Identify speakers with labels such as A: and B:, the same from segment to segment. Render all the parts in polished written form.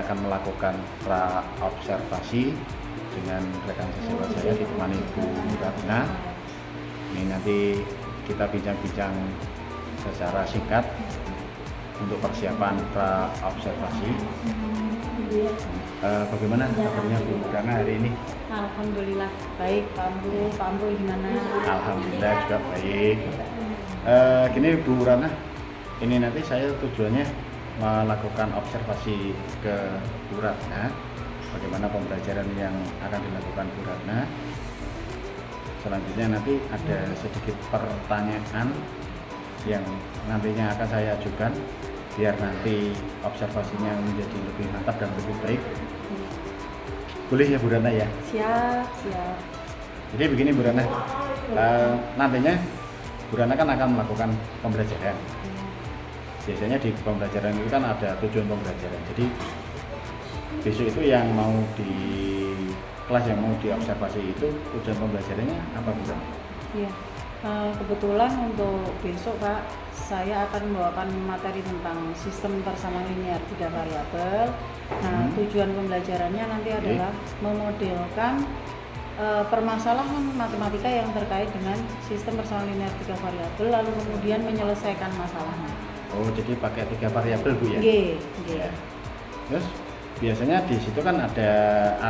A: saya akan melakukan pra-observasi dengan rekan sejawat saya ditemani Bu Ratna. Ini nanti kita bincang-bincang secara singkat untuk persiapan pra-observasi. Bagaimana kabarnya Bu Ratna hari ini?
B: Alhamdulillah baik, Pak Amru gimana?
A: Alhamdulillah juga baik. Gini Bu Ratna, ini nanti saya tujuannya melakukan observasi ke Bu Ratna, bagaimana pembelajaran yang akan dilakukan Bu Ratna. Selanjutnya nanti ada sedikit pertanyaan yang nantinya akan saya ajukan biar nanti observasinya menjadi lebih mantap dan lebih baik. Boleh ya Bu Ratna ya?
B: Siap.
A: Jadi begini Bu Ratna, nantinya Bu Ratna kan akan melakukan pembelajaran. Biasanya di pembelajaran itu kan ada tujuan pembelajaran. Jadi besok itu yang mau di kelas yang mau diobservasi itu tujuan pembelajarannya apa Bu Ratna?
B: Iya. Kebetulan untuk besok Pak, saya akan membawakan materi tentang sistem persamaan linear 3 variabel. Nah, tujuan pembelajarannya nanti adalah memodelkan permasalahan matematika yang terkait dengan sistem persamaan linear 3 variabel, lalu kemudian menyelesaikan masalahnya.
A: Oh, jadi pakai 3 variabel Bu ya?
B: Iya.
A: Terus biasanya di situ kan ada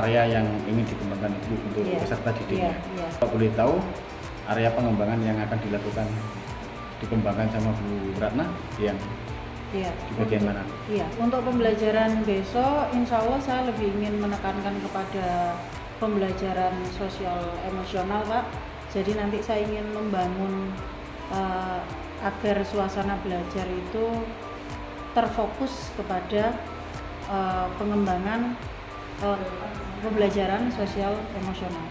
A: area yang ingin dikembangkan Ibu untuk peserta didiknya.
B: Iya.
A: Kalau boleh tahu area pengembangan yang akan dikembangkan sama Bu Ratna yang di bagian mana?
B: Iya, untuk pembelajaran besok insya Allah saya lebih ingin menekankan kepada pembelajaran sosial emosional Pak. Jadi nanti saya ingin membangun agar suasana belajar itu terfokus kepada pengembangan pembelajaran sosial emosional.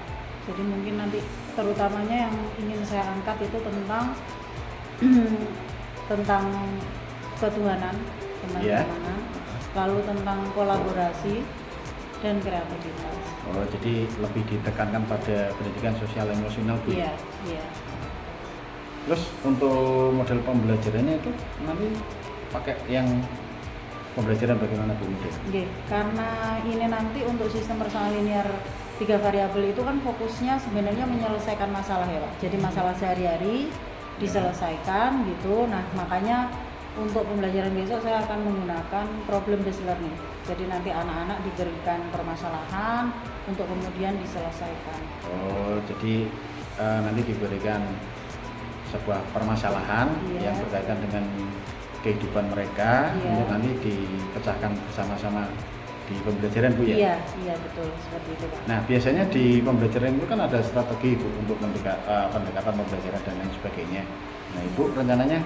B: Jadi mungkin nanti terutamanya yang ingin saya angkat itu tentang ketuhanan, lalu tentang kolaborasi dan kreativitas.
A: Oh, jadi lebih ditekankan pada pendidikan sosial emosional Bu?
B: Iya.
A: Terus untuk model pembelajarannya itu nanti pakai yang pembelajaran bagaimana Bu?
B: Karena ini nanti untuk sistem persamaan linear 3 variabel itu kan fokusnya sebenarnya menyelesaikan masalah ya Pak. Jadi masalah sehari-hari diselesaikan gitu. Nah, makanya untuk pembelajaran besok saya akan menggunakan problem based learning. Jadi nanti anak-anak diberikan permasalahan untuk kemudian diselesaikan.
A: Oh, jadi nanti diberikan sebuah permasalahan yang berkaitan dengan kehidupan mereka untuk nanti dipecahkan bersama-sama di pembelajaran Bu ya?
B: Iya betul, seperti itu Pak.
A: Nah, biasanya di pembelajaran itu kan ada strategi Bu untuk pendekatan pembelajaran dan lain sebagainya. Nah, Ibu rencananya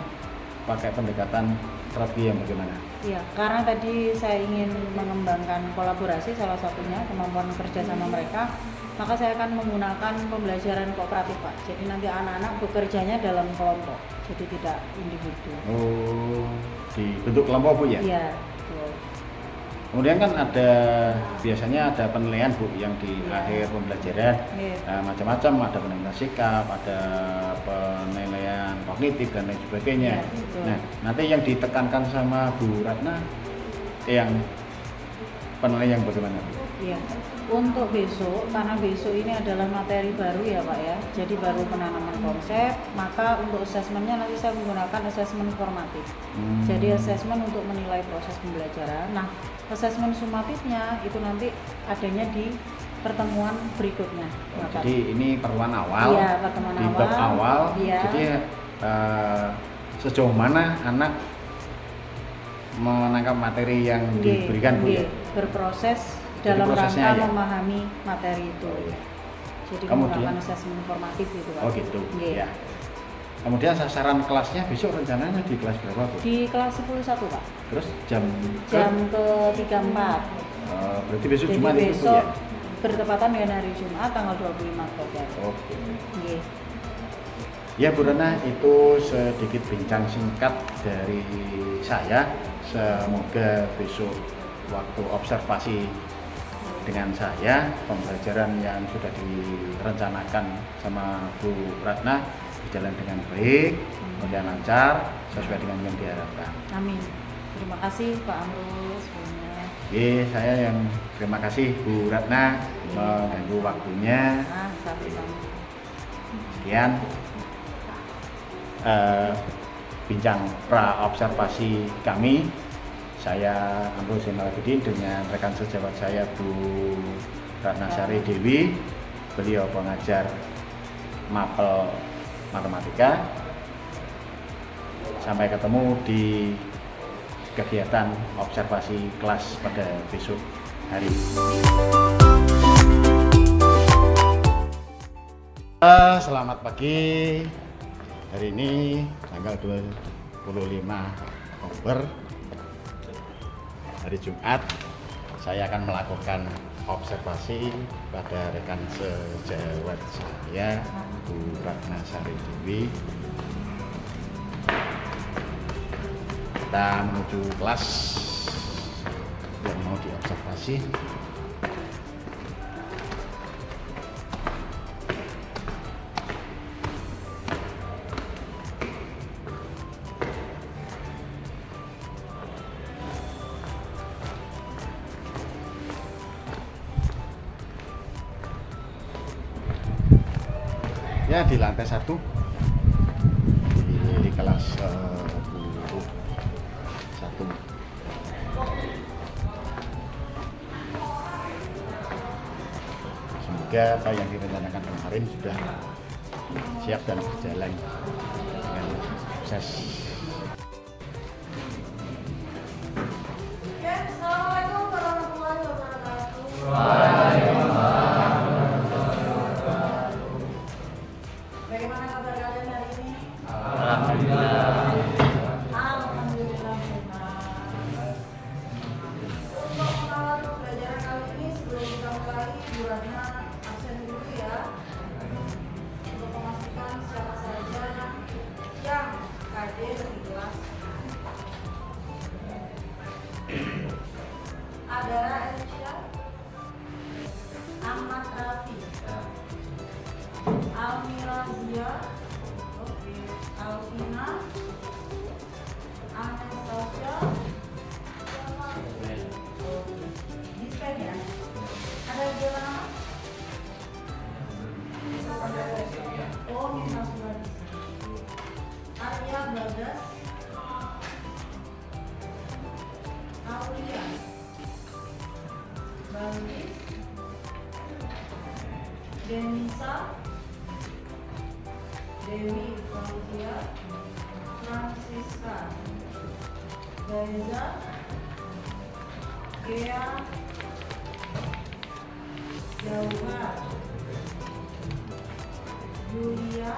A: pakai pendekatan strategi yang bagaimana?
B: Iya, karena tadi saya ingin mengembangkan kolaborasi salah satunya, kemampuan kerja sama mereka, maka saya akan menggunakan pembelajaran kooperatif Pak. Jadi nanti anak-anak bekerjanya dalam kelompok, jadi tidak individu.
A: Oh, di bentuk kelompok Bu ya?
B: Iya, betul.
A: Kemudian kan biasanya ada penilaian Bu yang di akhir pembelajaran. Macam-macam, ada penilaian sikap, ada penilaian kognitif dan lain sebagainya. Nah, nanti yang ditekankan sama Bu Ratna yang penilaian yang bagaimana Bu?
B: Iya, untuk besok, karena besok ini adalah materi baru ya Pak ya, jadi baru penanaman konsep, maka untuk asesmennya nanti saya menggunakan asesmen formatif. Jadi asesmen untuk menilai proses pembelajaran. Nah, asesmen sumatifnya itu nanti adanya di pertemuan berikutnya.
A: Jadi ini pertemuan awal,
B: pertemuan
A: di bab awal. Jadi sejauh mana anak menangkap materi yang diberikan Bu ya?
B: Berproses dalam rangka memahami materi itu. Jadi menggunakan asesmen formatif itu Pak.
A: Oh gitu. Ya. Kemudian sasaran kelasnya besok rencananya di kelas berapa Bu?
B: Di kelas 10-1 Pak.
A: Terus jam
B: ke-3-4.
A: Berarti besok
B: jadi
A: Jumat itu Bu ya?
B: Bertepatan dengan hari Jumat tanggal 25 Oktober.
A: Oke. Ya Bu Ratna, itu sedikit bincang singkat dari saya. Semoga besok waktu observasi dengan saya, pembelajaran yang sudah direncanakan sama Bu Ratna berjalan dengan baik, kemudian lancar, sesuai dengan yang diharapkan.
B: Amin. Terima kasih Pak Amru semuanya.
A: Saya yang terima kasih Bu Ratna mengganggu waktunya.
B: Sama-sama.
A: Sekian bincang pra observasi kami. Saya Amrul Zainal Abidin dengan rekan sejawat saya Bu Ratna Sari Dewi. Beliau pengajar mapel matematika. Sampai ketemu di kegiatan observasi kelas pada besok hari. Selamat pagi. Hari ini tanggal 25 Oktober, hari Jumat. Saya akan melakukan observasi pada rekan sejawat saya, Bu Ratna Sari Dewi. Kita menuju kelas yang mau diobservasi. Ya, di lantai 1 di kelas 1. Semoga apa yang direncanakan kemarin sudah siap dan berjalan dengan sukses.
B: Assalamualaikum warahmatullahi wabarakatuh. Bagaimana kabar kalian hari ini? Alhamdulillah. Alhamdulillah senang. Untuk mengawal pembelajaran kali ini, sebelum kita mulai, Bu Ratna absen dulu ya. Untuk memastikan siapa saja yang hadir di kelas. Adara Elisha, Ahmad Rafi, Almira Zia, Alvina, Anastasia, Dispen ya? Ada dua nama? Oh, Nina Suwadi, Arya Bagas, Aulia, Bali, Denisa, Dewi Claudia, Francisca, Gaiza, Gea, Jauhar, Julia,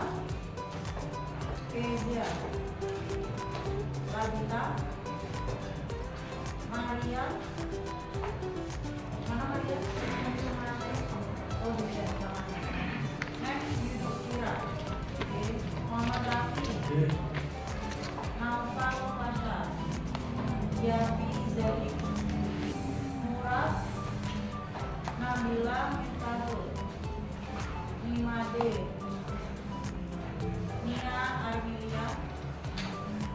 B: Kezia, Tabita, Maria, mana Maria? Oh, bisa tangannya. Next, Yudhistira. Muhammad Rafi, Naufal Pasha, Yafi Zari, Murad, Nabila Miftahul, Imade, Nia Armilia,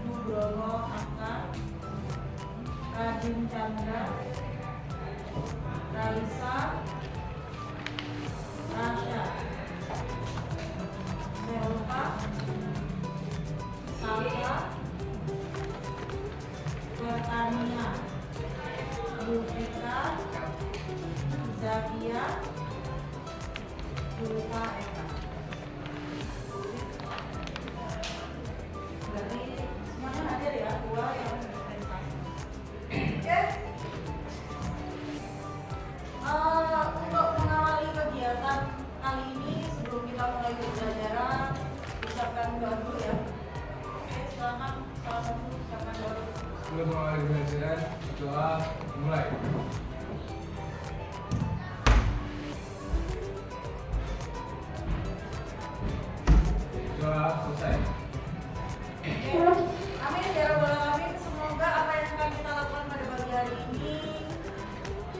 B: Nugroho Akar, Radin Chandra, Raisa, Rasha, Selva, Salwa, Pertania, Yufika, Zakia, Zulfa Eka. Berarti semuanya hadir ya, dua yang dispensasi. Oke. Untuk mengawali kegiatan kali ini, sebelum kita mulai pembelajaran, ucapkan doa dulu ya. Oke, silakan salah satu ucapkan doa dulu.
C: Sebelum mengawali pembelajaran, doa mulai. Doa selesai.
B: Oke. Amin ya rabbal alamin. Semoga apa yang akan kita lakukan pada pagi hari ini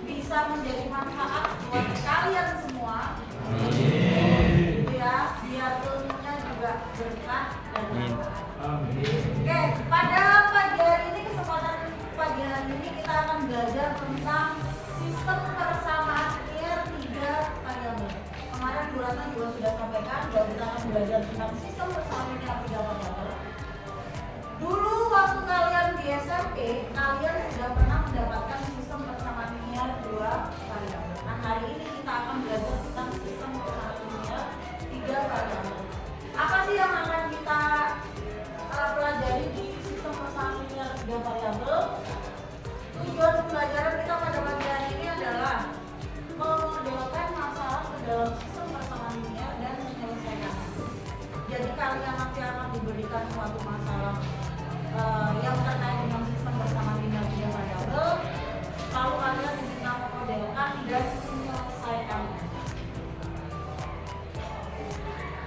B: bisa menjadi manfaat buat kalian semua. Amin. Ya, biar ilmunya juga berkah dan manfaat.
C: Amin.
B: Oke, pada pagi hari ini, kesempatan pagi hari ini kita akan belajar tentang sistem persamaan linear 3 variabel. Kemarin Bu Ratna juga sudah sampaikan bahwa kita akan belajar tentang sistem persamaan linear 3 variabel. Dulu waktu kalian di SMP, kalian sudah pernah mendapatkan sistem persamaan linear 2 variabel. Nah, hari ini kita akan belajar tentang sistem persamaan linear 3 variabel. Apa sih yang akan kita pelajari di sistem persamaan linear 3 variabel? Tujuan pembelajaran kita pada pagi hari ini adalah memodelkan masalah ke dalam sistem persamaan linear dan menyelesaikan. Jadi kalian nanti akan diberikan suatu masalah yang terkait dengan sistem persamaan linear 3 variabel, lalu kalian diminta memodelkan dan menyelesaikannya.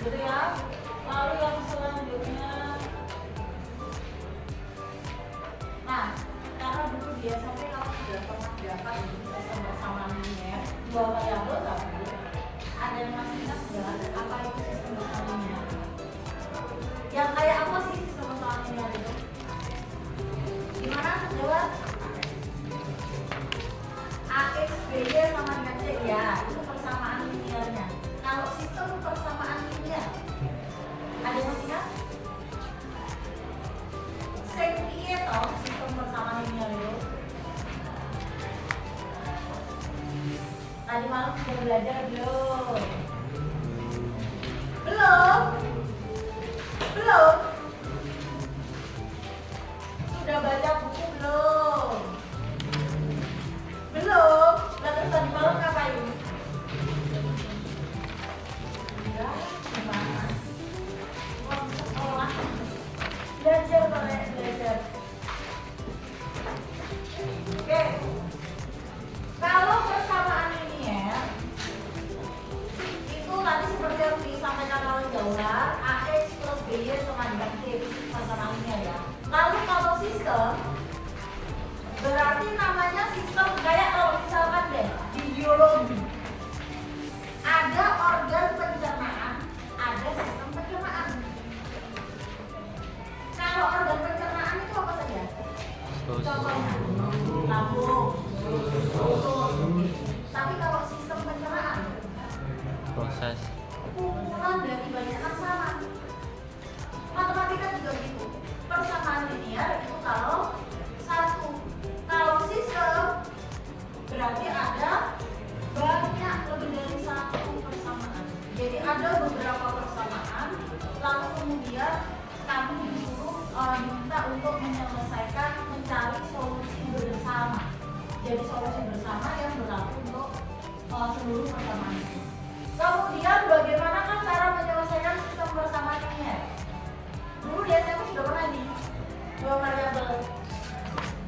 B: Gitu ya. Lalu yang selanjutnya, nah, karena dulu di SMP kalau sudah pernah dapat sistem persamaan linear 2 variabel, tapi ada yang masih ingat nggak apa itu sistem persamaan linear? Yang kayak apa sih sistem persamaan linear itu? Gimana? Jawab. AX BY sama dengan C, ya, itu persamaan linearnya. Kalau sistem persamaan linear, ada yang masih ingat? Sing piye toh sistem persamaan linear itu? Tadi malam sudah belajar belum? Belum? Belum? Sudah baca buku belum? Belum? Lalu tadi malam ngapain? Ya, gimana? Mau sekolah? Belajar boleh belajar. Oke. Kalau persamaan linear itu tadi seperti yang disampaikan oleh Jauhar, AX plus BY sama dengan C itu persamaan linear ya. Lalu kalau sistem berarti namanya sistem kayak kalau misalkan deh di biologi ada organ pencernaan, ada sistem pencernaan. Kalau organ pencernaan itu apa saja? Contohnya lambung, usus. Tapi kalau sistem pencernaan,
D: proses
B: kumpulan dari banyak sama. Matematika juga gitu. Persamaan linear itu kalau satu. Kalau sistem berarti ada banyak, lebih dari satu persamaan. Jadi ada beberapa persamaan, lalu kemudian kami disuruh diminta untuk menyelesaikan, mencari solusi bersama. Jadi solusi bersama yang berlaku untuk seluruh persamaan itu. Kemudian bagaimana kan cara menyelesaikan sistem persamaan linear? Dulu di SMP sudah pernah nih 2 variabel.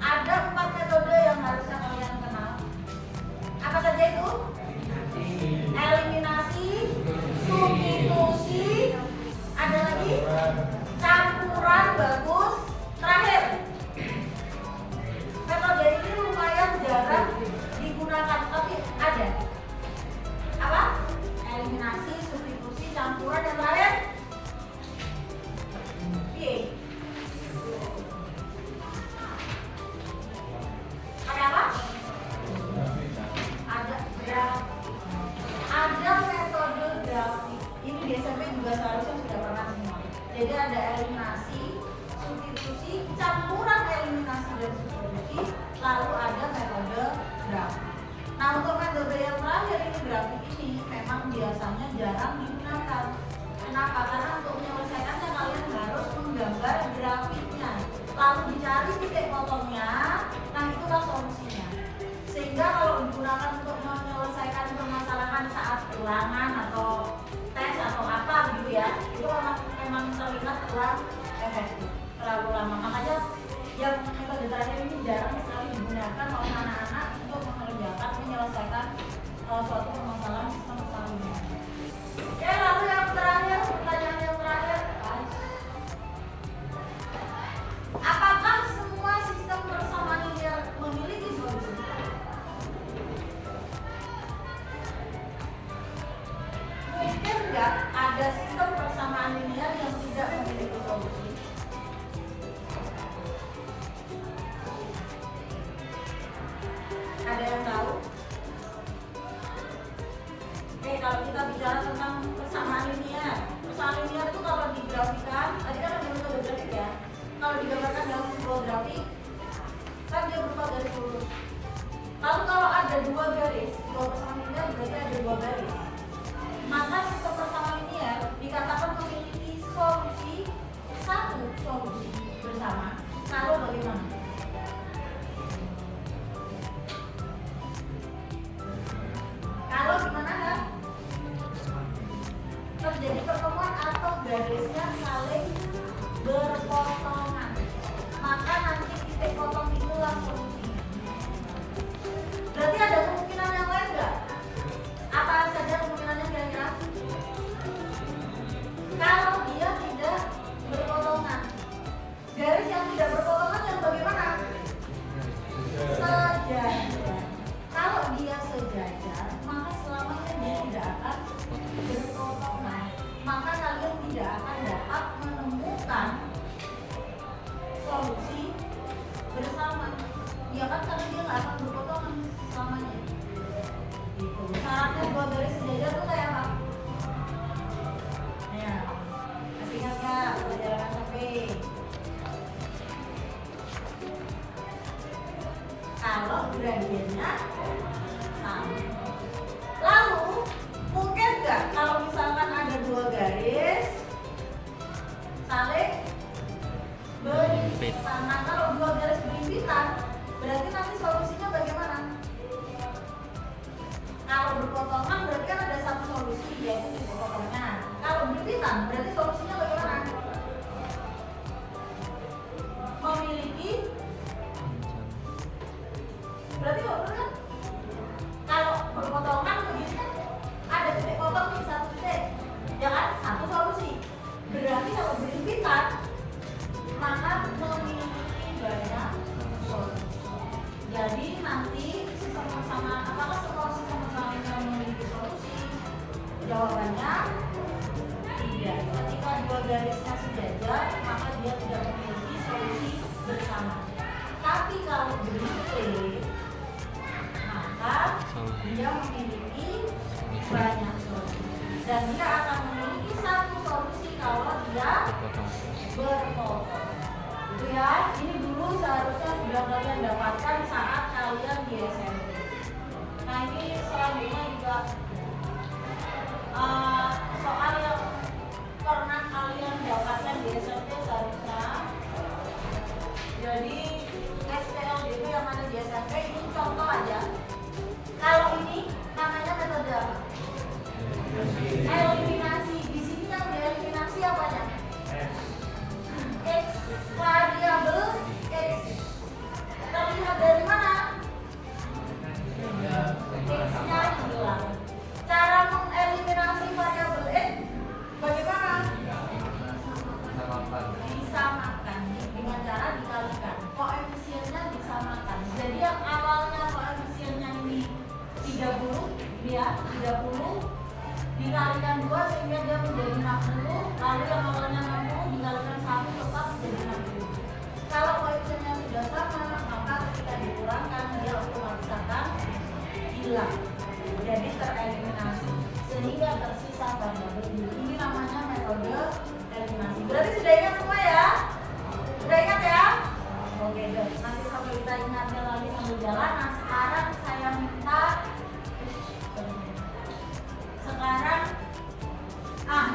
B: Ada 4 metode yang harusnya kalian kenal. Apa saja itu? Eliminasi, substitusi, ada lagi campuran, bagus. Terakhir, metode ini lumayan jarang digunakan, tapi ada. Apa? Eliminasi, substitusi, campuran, yang terakhir Y. Ada apa? Ada grafik. Ada metode grafik. Ini di SMP juga seharusnya sudah pernah semua. Jadi ada eliminasi, substitusi, campuran eliminasi dan substitusi, lalu ada metode grafik. Nah, untuk metode yang terakhir ini, grafik ini memang biasanya jarang digunakan. Kenapa? Karena untuk menyelesaikannya kalian harus menggambar grafiknya, lalu dicari titik potongnya. Nah, itulah solusinya. Sehingga kalau digunakan untuk menyelesaikan permasalahan saat ulangan atau tes atau apa gitu ya, itu memang terlihat kurang efektif, terlalu lama. Makanya yang metode terakhir ini jarang sekali digunakan oleh anak-anak untuk mengerjakan, menyelesaikan suatu permasalahan sistem persamaan linear. Oke, lalu yang terakhir, pertanyaan yang terakhir, apakah semua sistem persamaan linear memiliki solusi? Mungkin nggak ada sistem persamaan linear yang tidak memiliki solusi? kalau kita bicara tentang persamaan linear itu kalau digrafikan, tadi kan ada metode grafik ya. Kalau digambarkan dalam sebuah grafik, kan dia berupa garis lurus. Lalu kalau ada dua garis, dua persamaan linear berarti ada dua garis. Maka sistem persamaan linear dikatakan memiliki satu solusi bersama. Kalau bagaimana? Kalau gimana kan? Terjadi pertemuan atau garisnya saling berpotongan, maka nanti titik potong itulah solusinya. Berarti ada kemungkinan yang lain nggak? Apa saja kemungkinannya kira-kira? Kalau dia tidak berpotongan, garis yang tidak berpotongan yang bagaimana? Sejajar. Kalau dia sejajar, maka selamanya dia tidak akan berpotongan. Maka kalian tidak akan dapat menemukan solusi bersama. Ya kan, karena dia nggak akan berpotongan selamanya. Gitu. Syaratnya dua garis sejajar itu kayak apa? Ya, masih ingat nggak pelajaran sampai? Kalau gradiennya sama. Lalu mungkin nggak kalau misalkan ada dua garis saling berhimpitan? Nah, kalau dua garis berhimpitan, berarti nanti solusinya bagaimana? Kalau berpotongan berarti kan ada satu solusi, yaitu titik potongnya. Kalau berhimpitan berarti solusinya bagaimana? Memiliki, berarti betul kan? Kalau berpotongan begini kan ada titik potong di satu titik, ya kan? Satu solusi. Berarti kalau berhimpitan maka memiliki banyak solusi. Jadi nanti sistem persamaan, apakah semua sistem persamaan yang memiliki solusi? Jawabannya tidak. Ketika dua garisnya sejajar, maka dia tidak memiliki solusi bersama. Tapi kalau berhimpit, maka dia memiliki banyak solusi. Dan dia akan memiliki satu solusi kalau dia berpotong. Gitu ya. Ini dulu seharusnya sudah kalian dapatkan saat kalian di SMP. Nah, ini selanjutnya juga soal yang pernah kalian dapatkan di SMP seharusnya. Jadi SPLDB yang ada di SMP ini contoh aja. Kalau ini namanya metode apa? Eliminasi. Di sini yang dieliminasi apanya? X variabel X. Terlihat dari mana? X-nya hilang. Cara mengeliminasi variabel X bagaimana? Disamakan dengan cara dikalikan. Koefisiennya disamakan. Jadi yang awalnya koefisiennya ini 30, ya 30 dikalikan 2 sehingga dia menjadi 60. Lalu yang awalnya 60 dikalikan 1 tetap menjadi 60. Kalau koefisiennya sudah sama, maka ketika dikurangkan dia otomatis akan hilang. Jadi tereliminasi sehingga tersisa variabel ini. Ini namanya metode eliminasi. Berarti sudah ingat semua ya? Sudah ingat ya? Oke deh. Nanti sampai kita ingatnya lagi sambil jalan. Nah, sekarang saya minta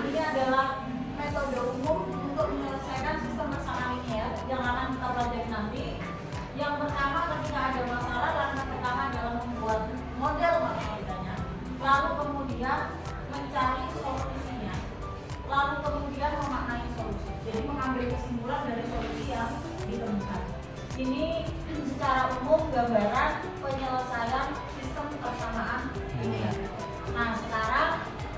B: ini adalah metode umum untuk menyelesaikan sistem persamaan linear yang akan kita pelajari nanti. Yang pertama, ketika ada masalah, langkah pertama adalah membuat model matematikanya, lalu kemudian mencari solusinya, lalu kemudian memaknai solusi. Jadi mengambil kesimpulan dari solusi yang ditemukan. Ini secara umum gambaran penyelesaian sistem persamaan linear. Nah, sekarang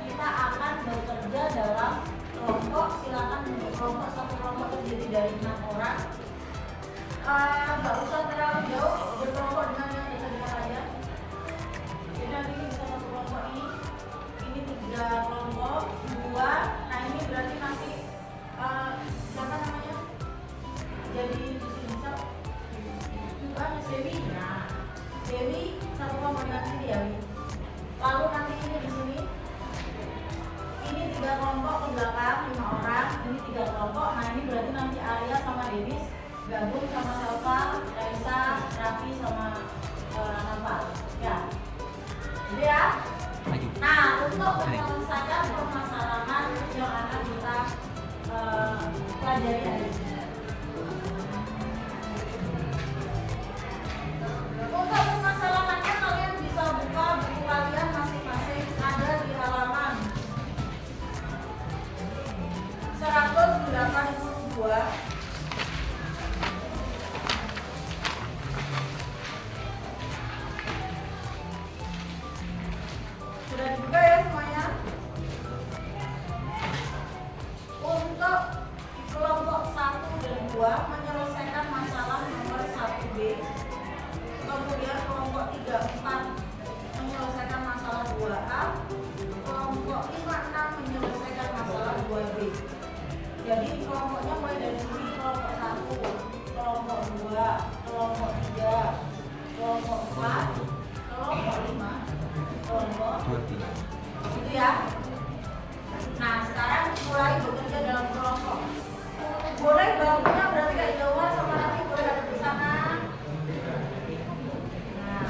B: kita akan bekerja dalam kelompok. Silakan untuk kelompok, satu kelompok terdiri dari 6 orang. Nggak usah terlalu jauh, berkelompok dengan yang dekat-dekat aja. Jadi nanti bisa satu kelompok ini 3 kelompok, 2. Nah, ini berarti nanti siapa namanya? Jadi di sini bisa Dewi. Nah, Dewi satu kelompok dengan si Dewi. gabung sama Selva, Raisa, Raffi sama Nafa. Ya. Gitu ya.
D: Maju.
B: Nah, untuk menyelesaikan permasalahan yang akan kita pelajari hari ini. Untuk permasalahannya kalian bisa buka buku kalian masing-masing, ada di halaman 182. Sudah dibuka ya semuanya? Untuk kelompok 1 dan 2 menyelesaikan masalah nomor 1B. Kemudian kelompok 3, 4 menyelesaikan masalah 2A. Kelompok 5, 6 menyelesaikan masalah 2B. Jadi kelompoknya mulai dari sini, kelompok 1, kelompok 2, kelompok 3, kelompok 4, kelompok 5, kelompok itu ya. Nah sekarang mulai bekerja dalam kelompok. Boleh bangkunya berarti gak jauhan sama nanti boleh ada di sana. Nah,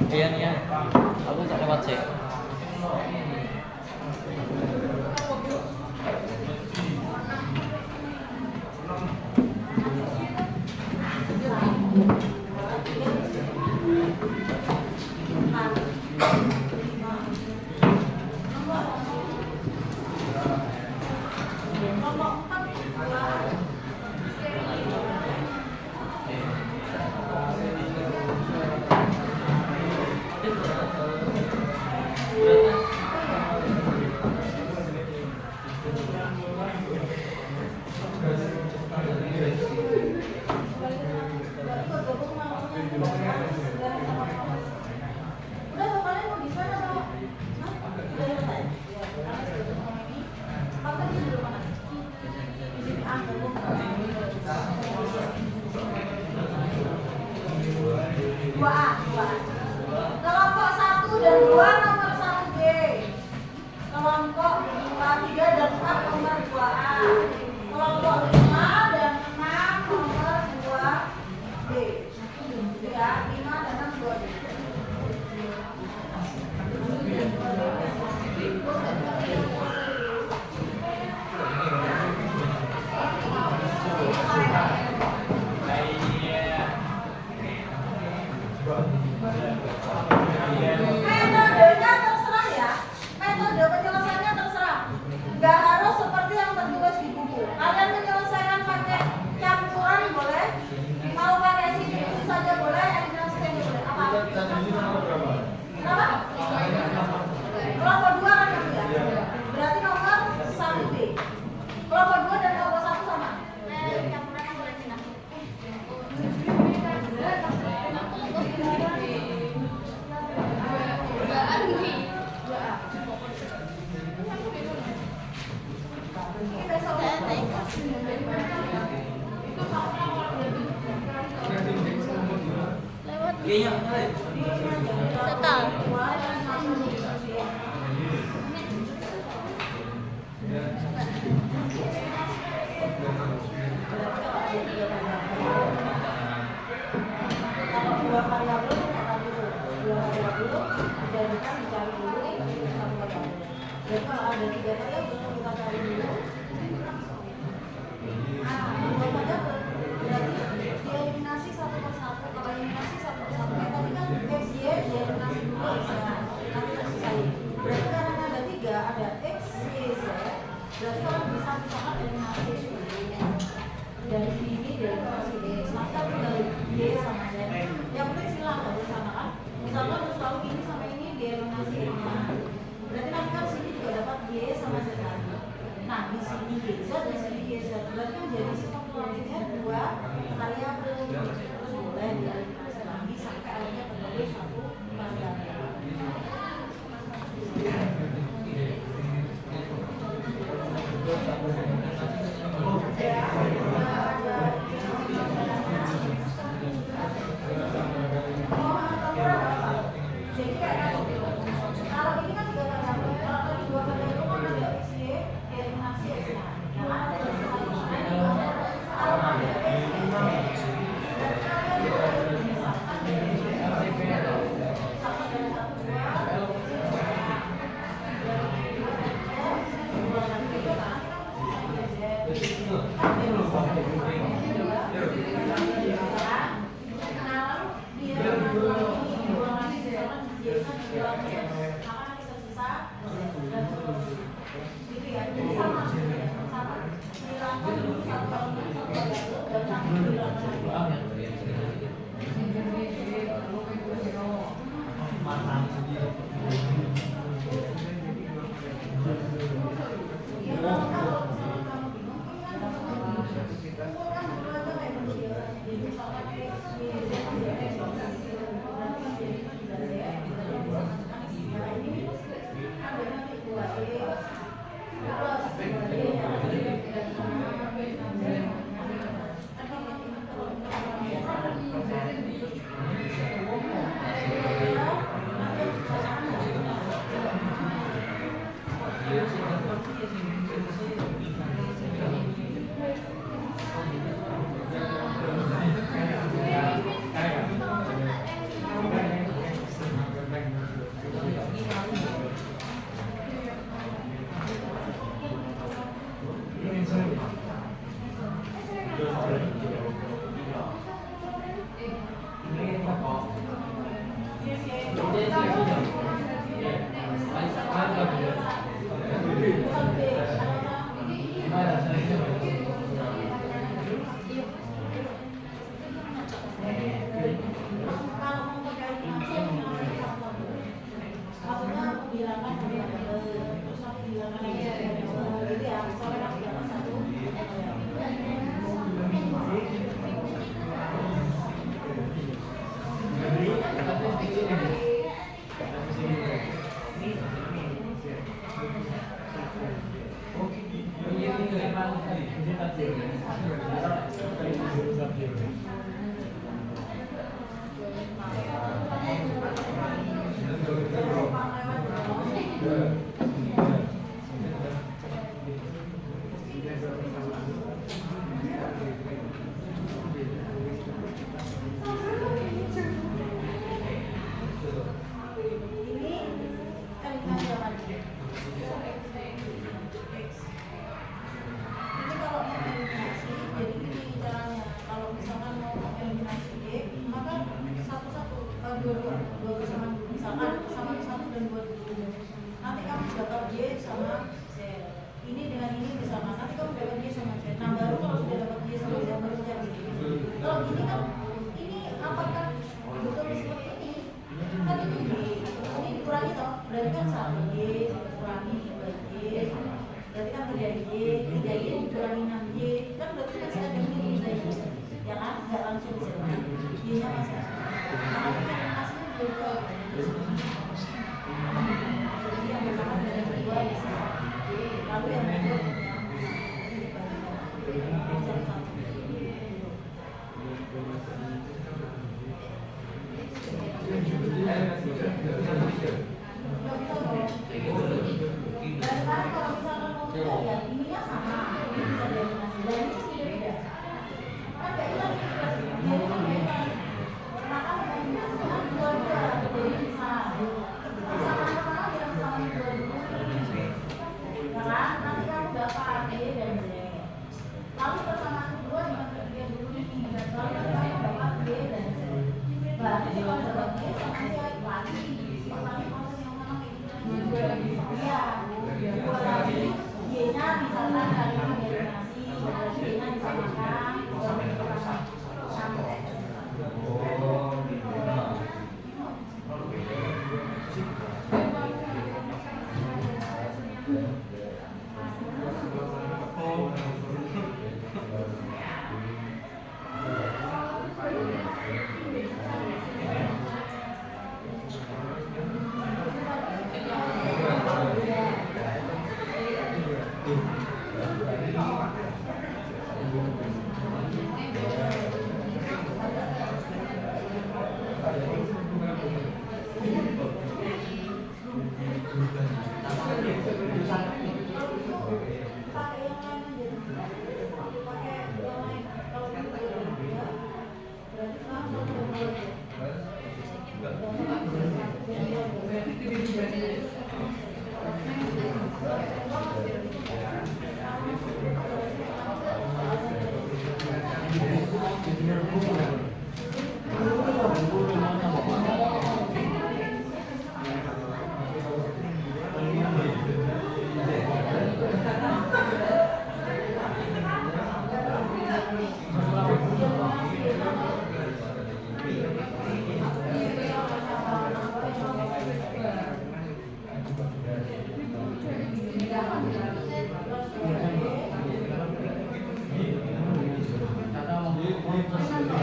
D: Iya nih ya. Aku tak lewat sih. Kelompok 1 dan 2 nomor 1B. Kelompok 3 dan 4 nomor 2A. Kelompok 5 dan 6 nomor 2B. Gitu ya, 5 dan 6 2B. Metodenya terserah ya, metode penyelesaiannya terserah. Nggak harus seperti yang tertulis di buku. Kalian menyelesaikan pakai campuran boleh, mau pakai sini saja boleh, eliminasi saja boleh. Apa? Kenapa? Kelompok 2 kan kamu ya? Berarti nomor 1B. Kelompok 2 dan kelompok 1 sama? Campurannya boleh sini. Iya,
B: Setel. Kalau dua variabel kita dulu, dua variabel dijadikan dicari dulu satu variabel. Jadi kalau ada 3 variabel kita cari dulu. Dua variabel berarti dieliminasi satu persatu. Kalau eliminasi satu persatu, tadi kan x y dieliminasi dulu bisa nanti tersisa y. Berarti karena ada 3, ada x y z. Berarti kalau bisa misalkan eliminasi dari ini dari y, maka tinggal y sama z. Yang penting silang kalau sama kan. Misalkan selalu ini sama ini dieliminasi. Berarti nanti kan sini juga dapat y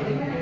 C: Thank you.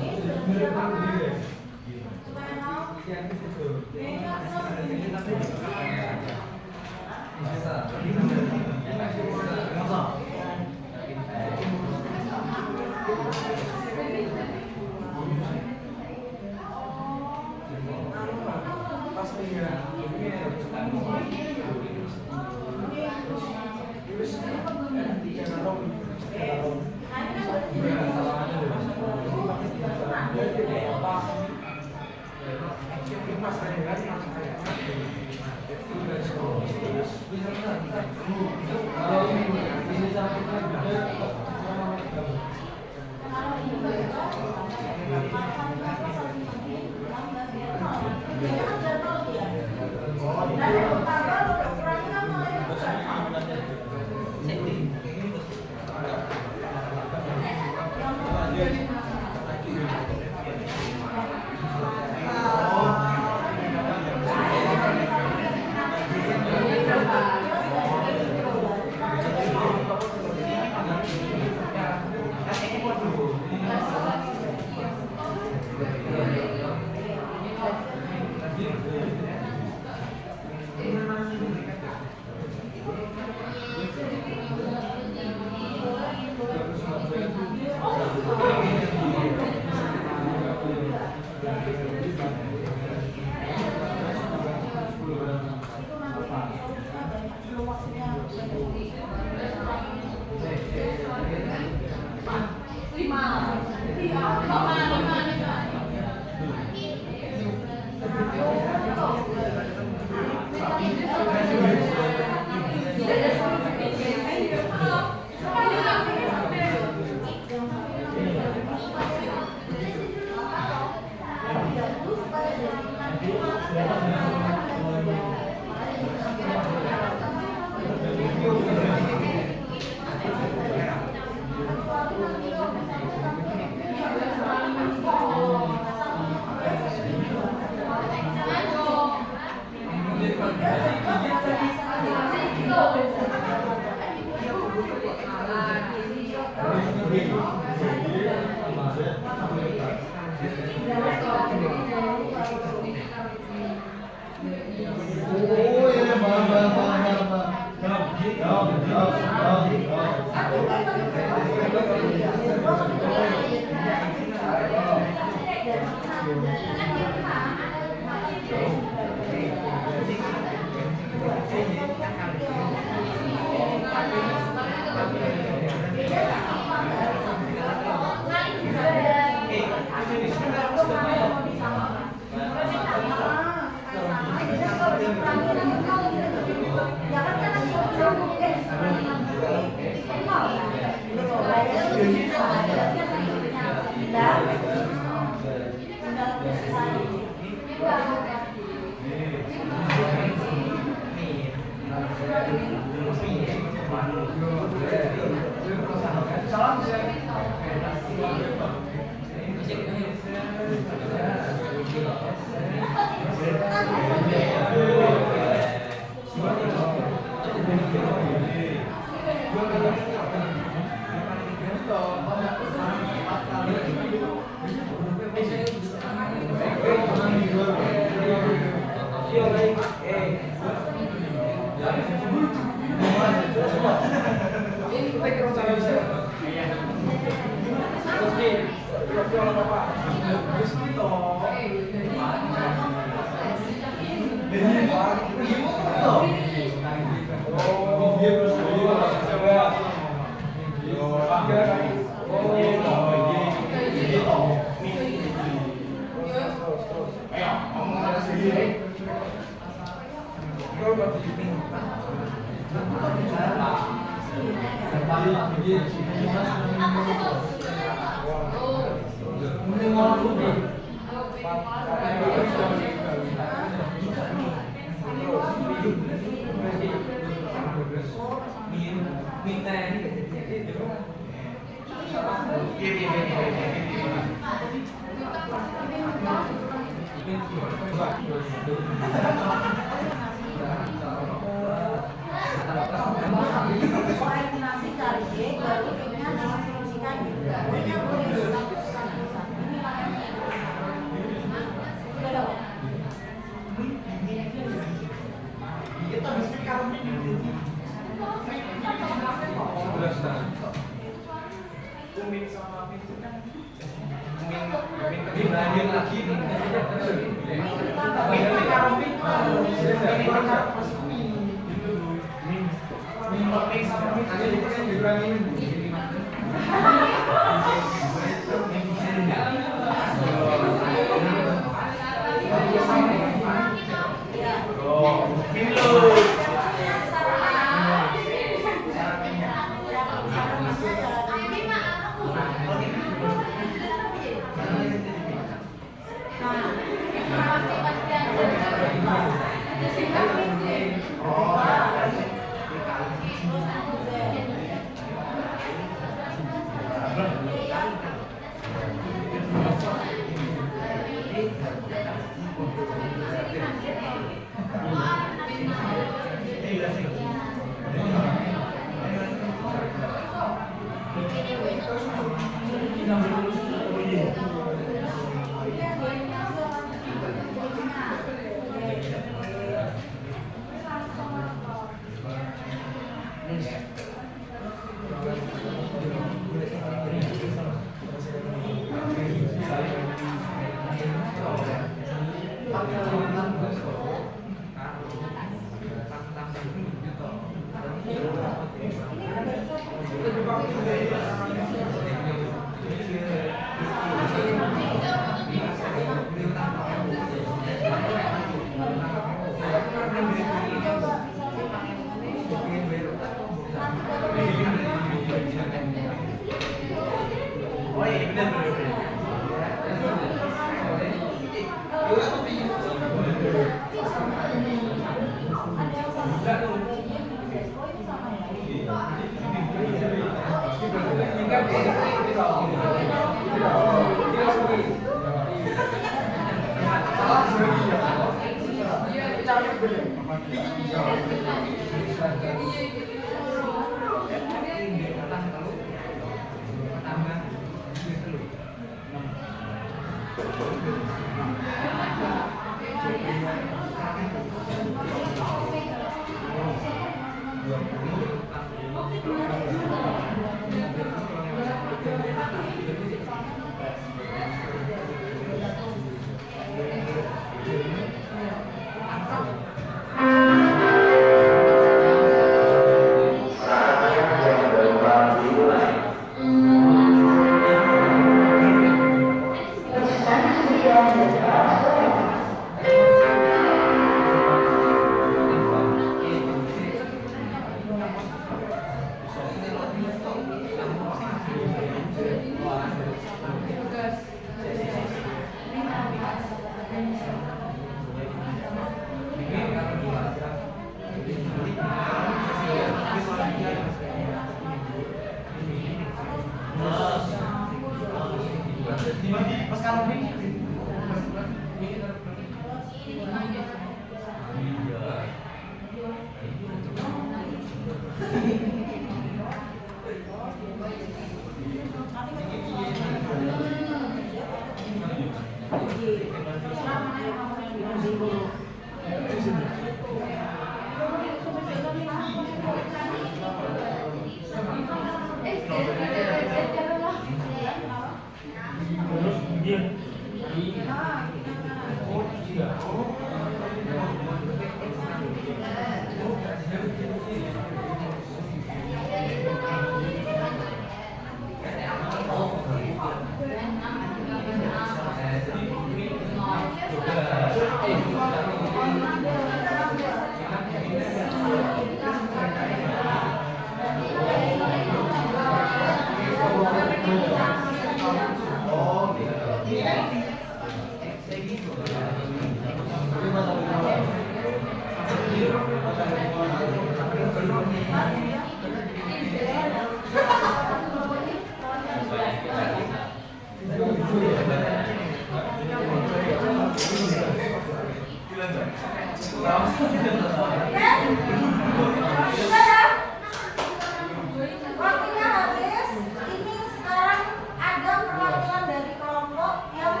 D: Waktunya habis. Ini sekarang ada perwakilan dari kelompok yang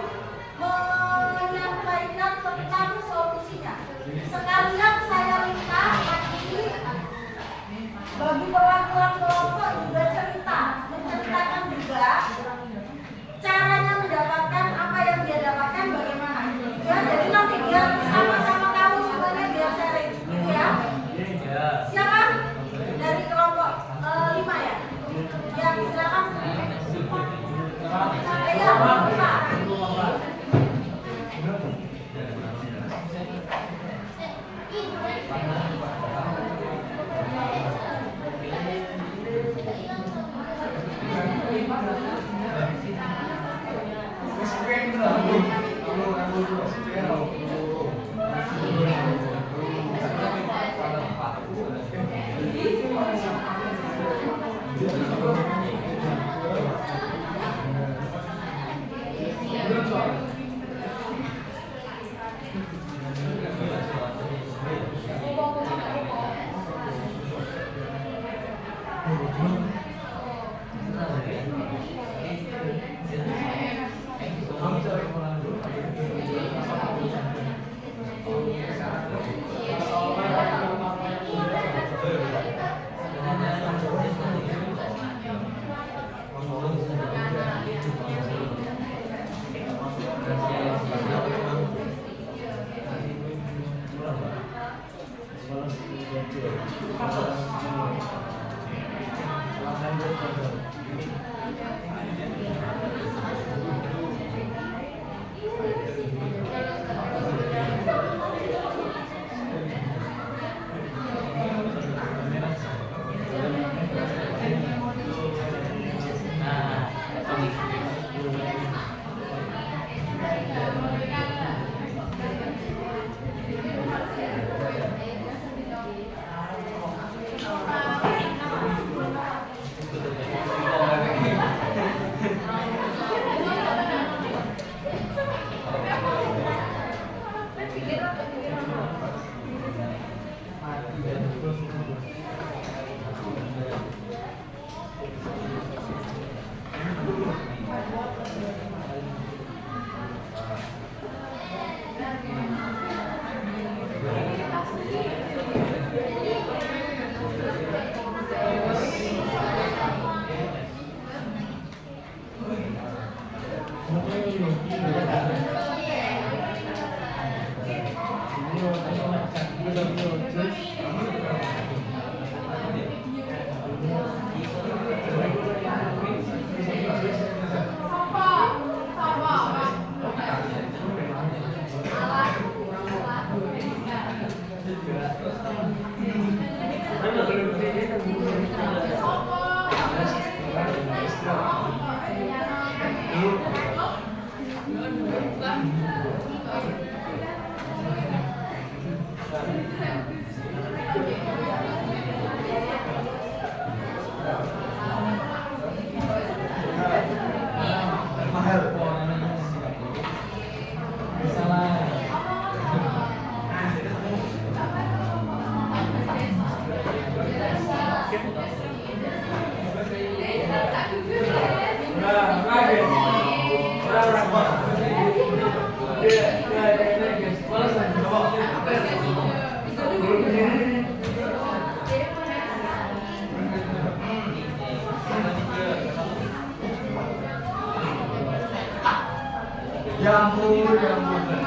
D: menyampaikan tentang solusinya. Sekalian saya minta bagi perwakilan kelompok juga menceritakan juga
C: Ya ampun, ya ampun.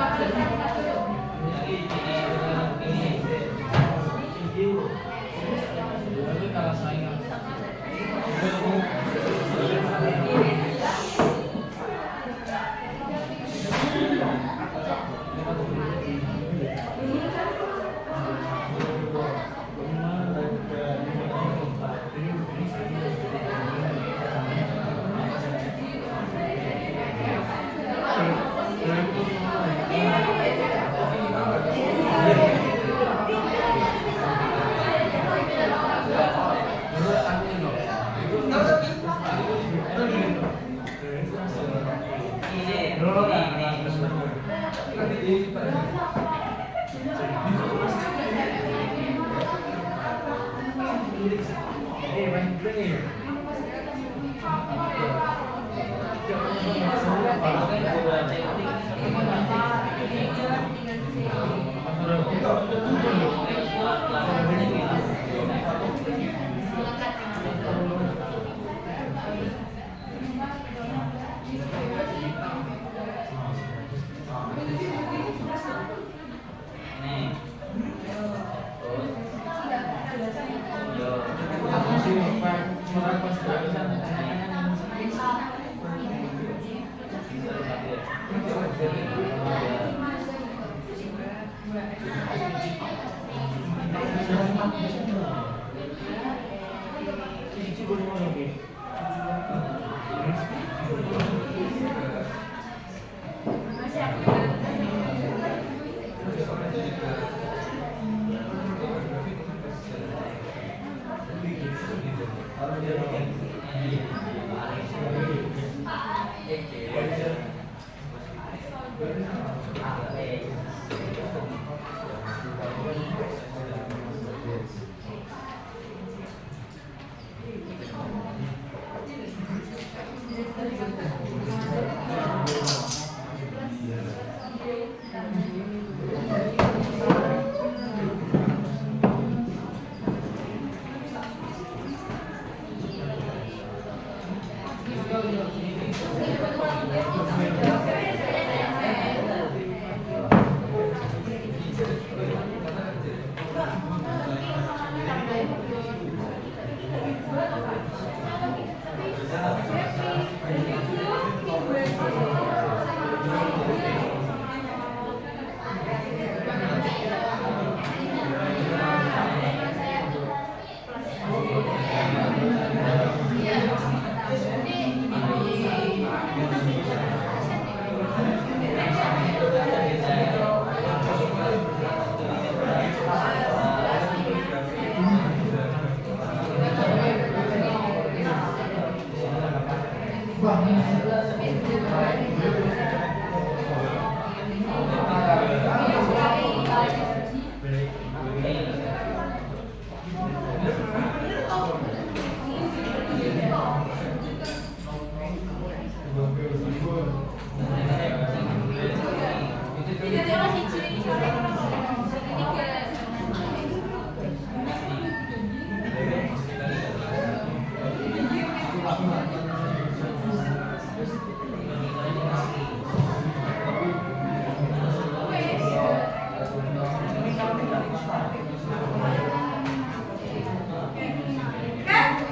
D: Oke,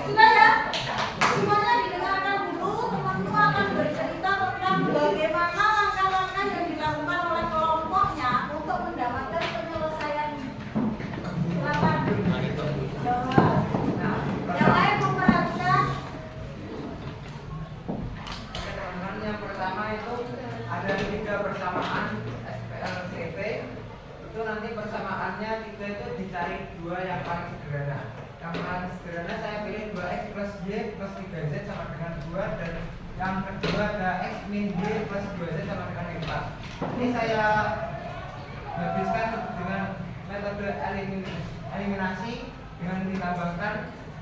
D: sudah ya? Semuanya didengarkan dulu, teman-teman akan bercerita tentang bagaimana langkah-langkah yang dilakukan oleh kelompoknya untuk mendapatkan penyelesaian. Silakan. Jawab. Yang lain memperhatikan.
C: Teman-teman, yang pertama itu ada 3 persamaan SPLCP. Itu nanti persamaannya 3 itu dicari 2 yang paling sederhana. Yang paling sederhana saya pilih 2x plus y plus 3z sama dengan 2, dan yang kedua ada x min y plus 2z sama dengan 4. Ini saya habiskan dengan metode eliminasi dengan ditambahkan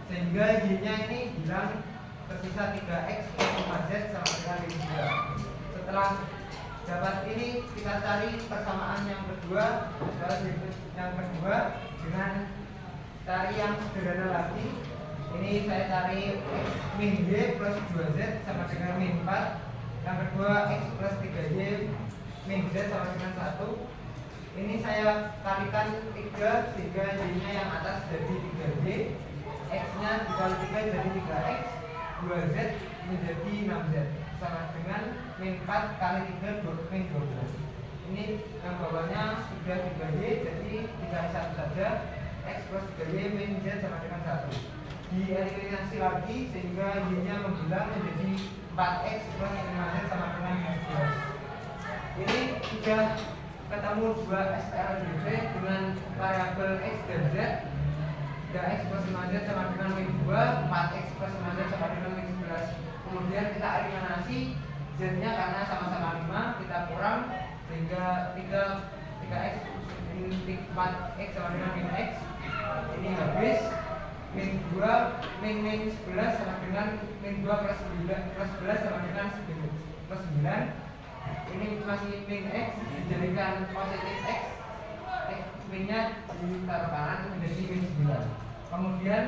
C: sehingga y-nya ini hilang, tersisa 3x plus 5z sama dengan 5. Setelah dapat ini kita cari persamaan yang kedua. Yang kedua dengan cari yang sederhana lagi. Ini saya cari x min y plus 2z sama dengan min 4. Yang kedua x plus 3y min z sama dengan 1. Ini saya kalikan 3 sehingga y-nya yang atas jadi 3y, x-nya dikali 3 jadi 3x, 2z menjadi 6z sama dengan min 4 kali 3 min 12. Ini yang bawahnya sudah 3y, jadi dikali 1 saja, x plus 3y min z sama dengan 1. Dieliminasi lagi sehingga y-nya menghilang menjadi 4x plus 5z sama dengan 11. Ini sudah ketemu 2 SPLDV dengan variabel x dan z. 3x plus 5z sama dengan min 2, 4x plus 5z sama dengan min 11. Kemudian kita eliminasi z-nya karena sama-sama 5, kita kurang sehingga 3x min 4x sama dengan min x. Ini habis. Min 2 min 11 sama dengan min 2 plus 11 sama dengan plus 9. Ini masih min x, dijadikan positif x, min-nya ditaruh kanan menjadi min 9. Kemudian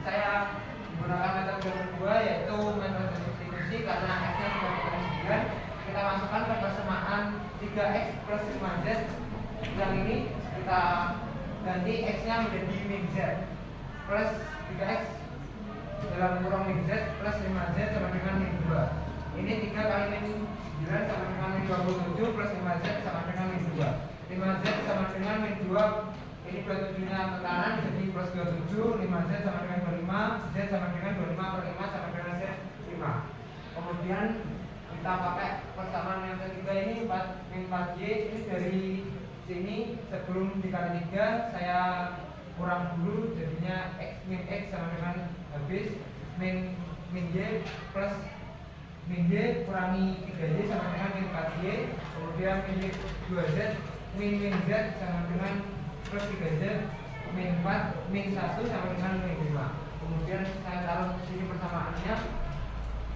C: saya menggunakan metode kedua, yaitu metode substitusi. Karena x-nya sudah menjadi 9, kita masukkan ke persamaan 3x plus 5z. Yang ini kita ganti x-nya menjadi min z plus 3x dalam kurung min z plus 5z sama dengan min 2. Ini 3 kali min 9 sama dengan min 27 plus 5z sama dengan min 2. 5z sama dengan min 2. Ini 27-nya ke kanan jadi plus 27. 5z sama dengan 25. Z sama dengan 25 per 5 sama dengan z 5. Kemudian kita pakai persamaan yang ketiga ini 4 min 4y. Ini dari sini sebelum dikali 3 saya kurang dulu, jadinya x min x sama dengan habis min Y plus min Y kurangi 3Y sama dengan min 4Y, kemudian min Y 2Z min Z sama dengan plus 3Z min 4 min 1 sama dengan min 5. Kemudian saya taruh sini persamaannya,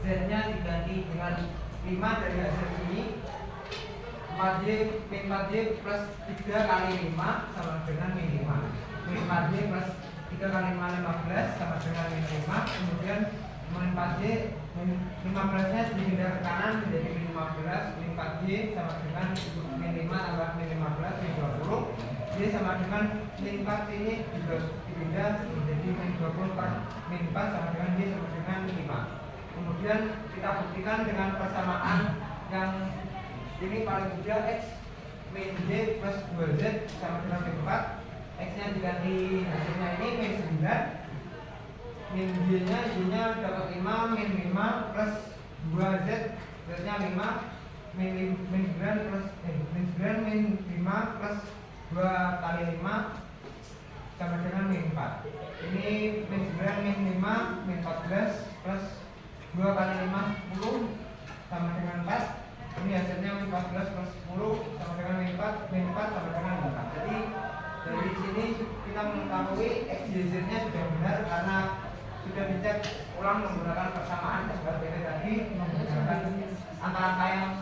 C: Z nya diganti dengan 5 dari hasil ini, 4Y min 4Y plus 3 kali 5 sama dengan min 5, min 4Y plus 3 kali 5 15 sama dengan min 5. Kemudian min 4Y min 15 nya dipindah ke kanan menjadi min 15, min 4Y sama dengan min 5 tambah min 15 min 20. Y sama dengan min 4 ini juga dipindah menjadi min 20 per min 4 sama dengan Y sama dengan 5. Kemudian kita buktikan dengan persamaan yang ini paling mudah, X min Y plus 2Z sama dengan min 4. X nya diganti hasilnya ini min 9, min Y nya dapat 5, min 5 plus 2Z, Z nya 5, min 9 plus min 9 min 5 plus 2 kali 5 sama dengan min 4. Ini min 9 min 5 min 14 plus 2 kali 5 10 sama dengan 4. Ini hasilnya min 14 plus 10 sama dengan min 4, min 4 sama dengan 4. Jadi dari sini kita mengetahui X, Y, Z nya sudah benar karena sudah dicek ulang menggunakan persamaan seperti tadi, menggunakan angka-angka yang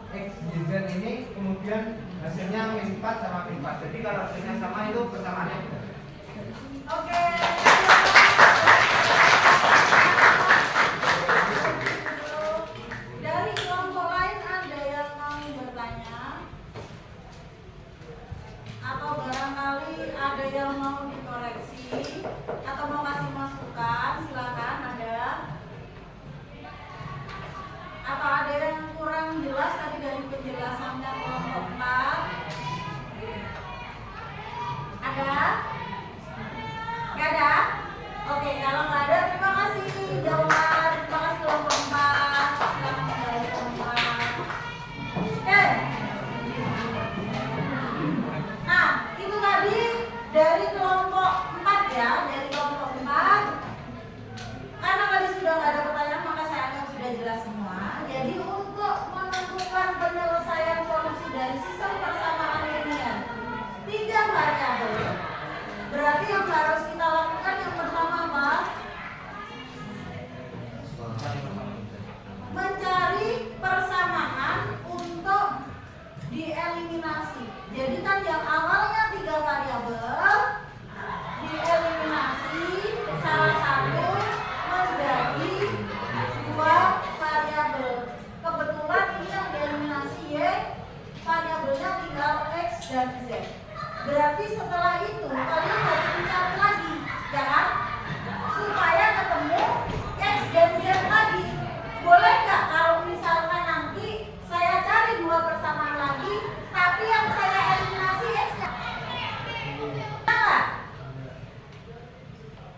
C: X, Y, Z ini, kemudian hasilnya min 4 sama min 4. Jadi kalau hasilnya sama itu persamaannya benar.
D: Oke. Dari kelompok lain ada yang mau bertanya? Atau barangkali ada yang mau dikoreksi atau mau kasih masukan? Silakan, ada. Atau ada yang kurang jelas tadi dari penjelasannya kelompok 4? Ada? Gak ada? Oke, kalau nggak ada, terima kasih jawaban. Terima kasih kelompok 4. Silakan dari kelompok 4. Oke. Nah, itu tadi dari kelompok 4 ya, dari kelompok 4. Karena tadi sudah nggak ada pertanyaan, maka saya anggap sudah jelas semua. Jadi untuk menentukan penyelesaian solusi dari sistem persamaan linear 3 variabel, berarti yang harus kita lakukan yang pertama apa? Mencari persamaan untuk dieliminasi. Jadi kan yang awalnya 3 variabel dieliminasi salah satu menjadi 2 variabel. Kebetulan ini yang dieliminasi Y, variabelnya tinggal X dan Z. Berarti setelah itu kalian harus mencari lagi, ya kan? Supaya ketemu X dan Z lagi. Boleh nggak kalau misalkan nanti saya cari 2 persamaan lagi, tapi yang saya eliminasi X-nya? Nah,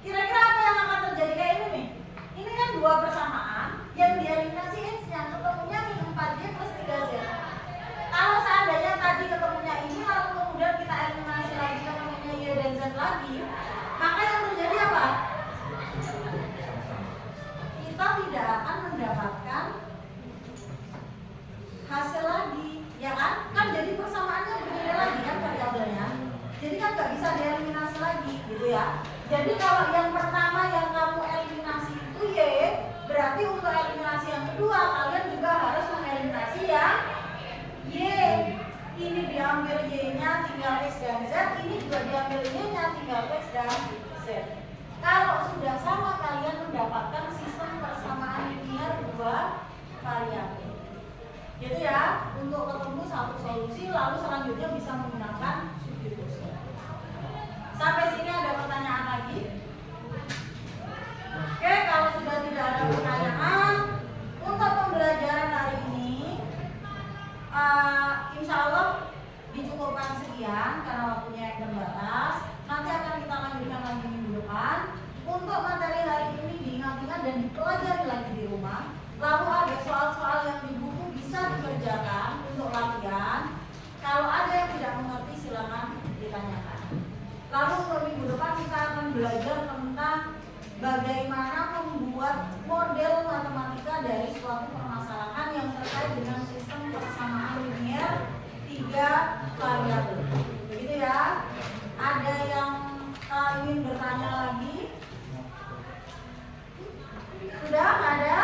D: kira-kira apa yang akan terjadi kayak ini nih? Ini kan 2 persamaan yang dieliminasi X-nya, ketemunya min 4Y plus 3Z. Kalau seandainya tadi ketemunya ini, lalu kemudian kita eliminasi lagi ketemunya Y dan Z lagi, maka yang terjadi apa? Kita tidak akan mendapatkan hasil lagi, ya kan? Kan jadi persamaannya berbeda lagi kan variabelnya. Jadi kan nggak bisa dieliminasi lagi, gitu ya. Jadi kalau yang pertama yang kamu eliminasi itu Y, berarti untuk eliminasi yang kedua kalian juga harus mengeliminasi yang Y. Ini diambil Y-nya tinggal X dan Z, ini juga diambil Y-nya tinggal X dan Z. Kalau sudah sama, kalian mendapatkan sistem persamaan linear 2 variabel. Gitu ya, untuk ketemu satu solusi, lalu selanjutnya bisa menggunakan substitusi. Sampai sini ada pertanyaan lagi? Oke, kalau sudah tidak ada pertanyaan, untuk pembelajaran hari ini insya Allah dicukupkan sekian karena waktunya yang terbatas. Nanti akan kita lanjutkan lagi minggu depan. Untuk materi hari ini terkait dengan sistem persamaan linear 3 variabel. Begitu ya. Ada yang ingin bertanya lagi? Sudah nggak ada?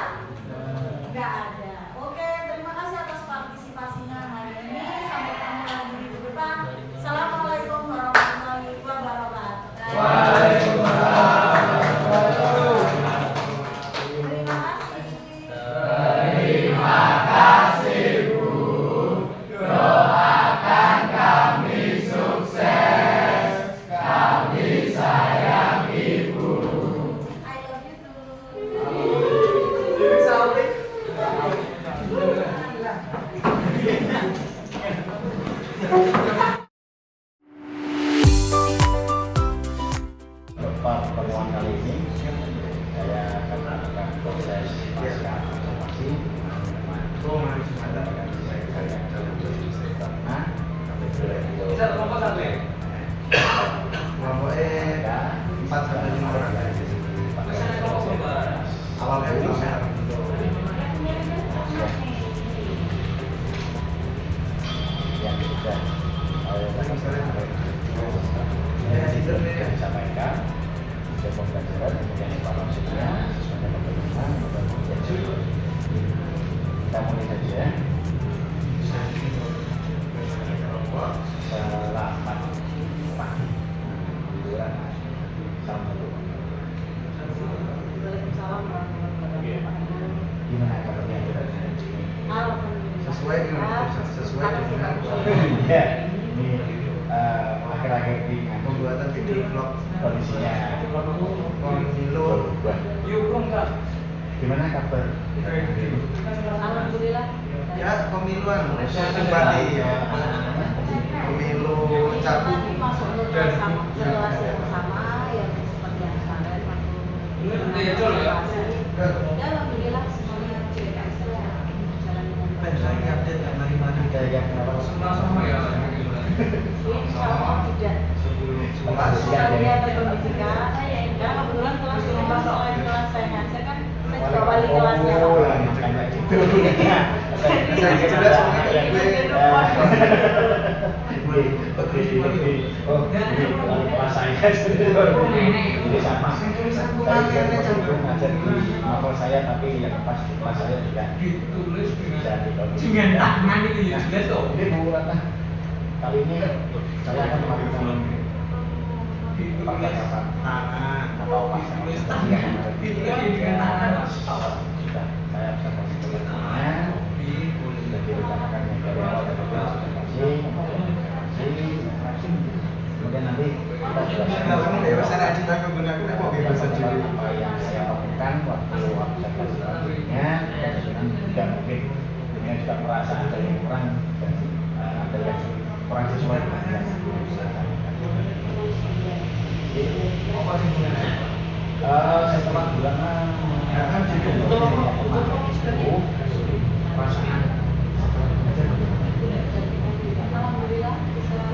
D: Nggak ada. Oke, terima kasih atas partisipasinya hari ini. Sampai ketemu lagi minggu depan. Assalamualaikum warahmatullahi wabarakatuh.
C: Waalaikumsalam.
D: Terima kasih.
C: Terima kasih Bu. Doakan kami sukses. Kami sayang Ibu.
D: I love you too.
A: Pertemuan kali ini saya akan melakukan proses pasca observasi yang sudah saya sampaikan untuk pembelajaran kemudian evaluasinya sesuai dengan pedoman dan kemudian kita mulai saja. Selamat pagi. Assalamualaikum.
B: Waalaikumsalam warahmatullahi wabarakatuh.
A: Gimana kabarnya?
B: Alhamdulillah.
C: Sesuai dengan
A: Ya, ini akhir-akhir ini
C: pembuatan video vlog
A: kondisinya
C: pemilu.
A: Gimana kabar?
B: Alhamdulillah.
C: Ya, pemiluan kembali ya. Pemilu cakup
B: Nanti masuk ke kelas yang sama yang seperti yang kemarin waktu ya alhamdulillah semuanya berjalan dengan baik.
C: update mari-mari.
A: Saya kenapa?
B: Insya Allah tidak.
C: Sebelas.
B: Sekalinya berpendidikan, karena kebetulan kelas 12 selain kelas saya ngajar kan saya juga wali kelasnya Pak.
A: Oh, makanya itu.
C: Saya juga sebenarnya gue
A: Oh, kelas saya ini sama. Saya juga ngajar di novel saya, tapi yang pas di kelas saya juga bisa dibagi. Ini Bu Ratna, kali ini saya akan melakukan pakar-pakar atau pasal sudah saya observasi kebetulannya sudah direncanakan dari awal kemudian nanti kita jelaskan apa yang saya lakukan waktu observasi selanjutnya dan tidak mungkin ini juga merasa ada yang kurang dan ada yang kurang sesuai dengan yang saya sampaikan. Setelah bulan perasaan
B: Alhamdulillah bisa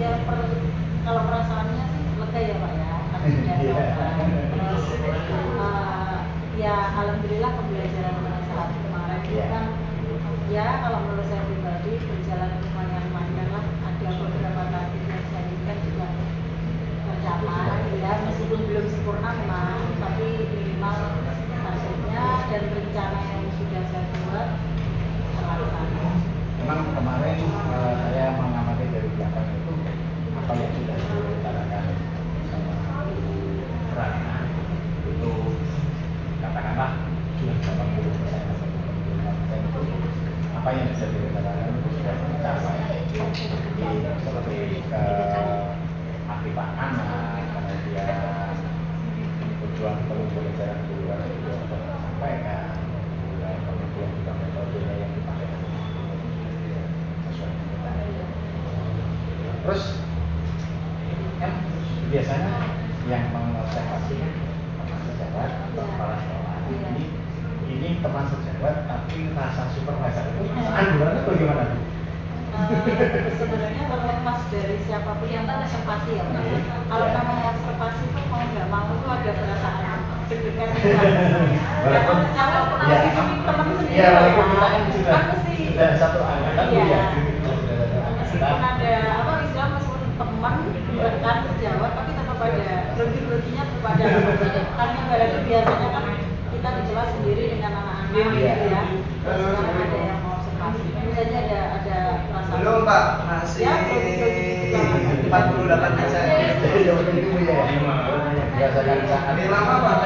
B: ya kalau perasaannya sih lega ya Pak ya. Tapi sudah sabar. Terus ya alhamdulillah pembelajaran pada saat kemarin itu kan ya kalau menurut saya pribadi berjalan lumayan panjang lah. Ada beberapa target yang saya inginkan juga tercapai ya meskipun belum sempurna memang tapi minimal targetnya dan rencana yang sudah saya buat terlaksana.
A: memang kemarin saya mengamati dari belakang itu apa yang sudah direncanakan sama Ratna itu katakanlah sudah 80% atau 85% itu apa yang bisa direncanakan itu sudah tercapai seperti aktifan anak kemudian tujuan pembelajaran keluar itu sudah tersampaikan kemudian juga metodenya yang dipakai sesuai dengan kita. Terus kan biasanya yang mengobservasi teman sejawat atau kepala sekolah ini teman sejawat tapi rasa supervisor itu anjurannya bagaimana tuh?
B: Sebenarnya terlepas dari siapapun yang observasi ya Pak. Kalau namanya observasi itu mau nggak mau itu ada perasaan
D: deg-degan
A: Walaupun
D: karena
A: ya,
D: teman sendiri
A: iya,
D: ya.
A: walaupun kita kan sudah
D: Kan mesti
A: satu angkatan
D: iya.
A: ya, sudah satu
D: Meskipun
A: angkatan.
D: ada apa istilah meskipun teman rekan sejawat tapi tetap ada grogi-groginya kepada karena ibaratnya biasanya kan kita di kelas sendiri dengan anak-anak gitu
A: Iya.
D: ya. Terus sekarang ada yang mau observasi. Tentu saja ada perasaan.
C: Belum Pak, masih
D: Ya, grogi-grogi dikit lah.
C: 48%.
A: Jadi yang penting itu ya, berdasarkan saat
C: Lebih lama Pak,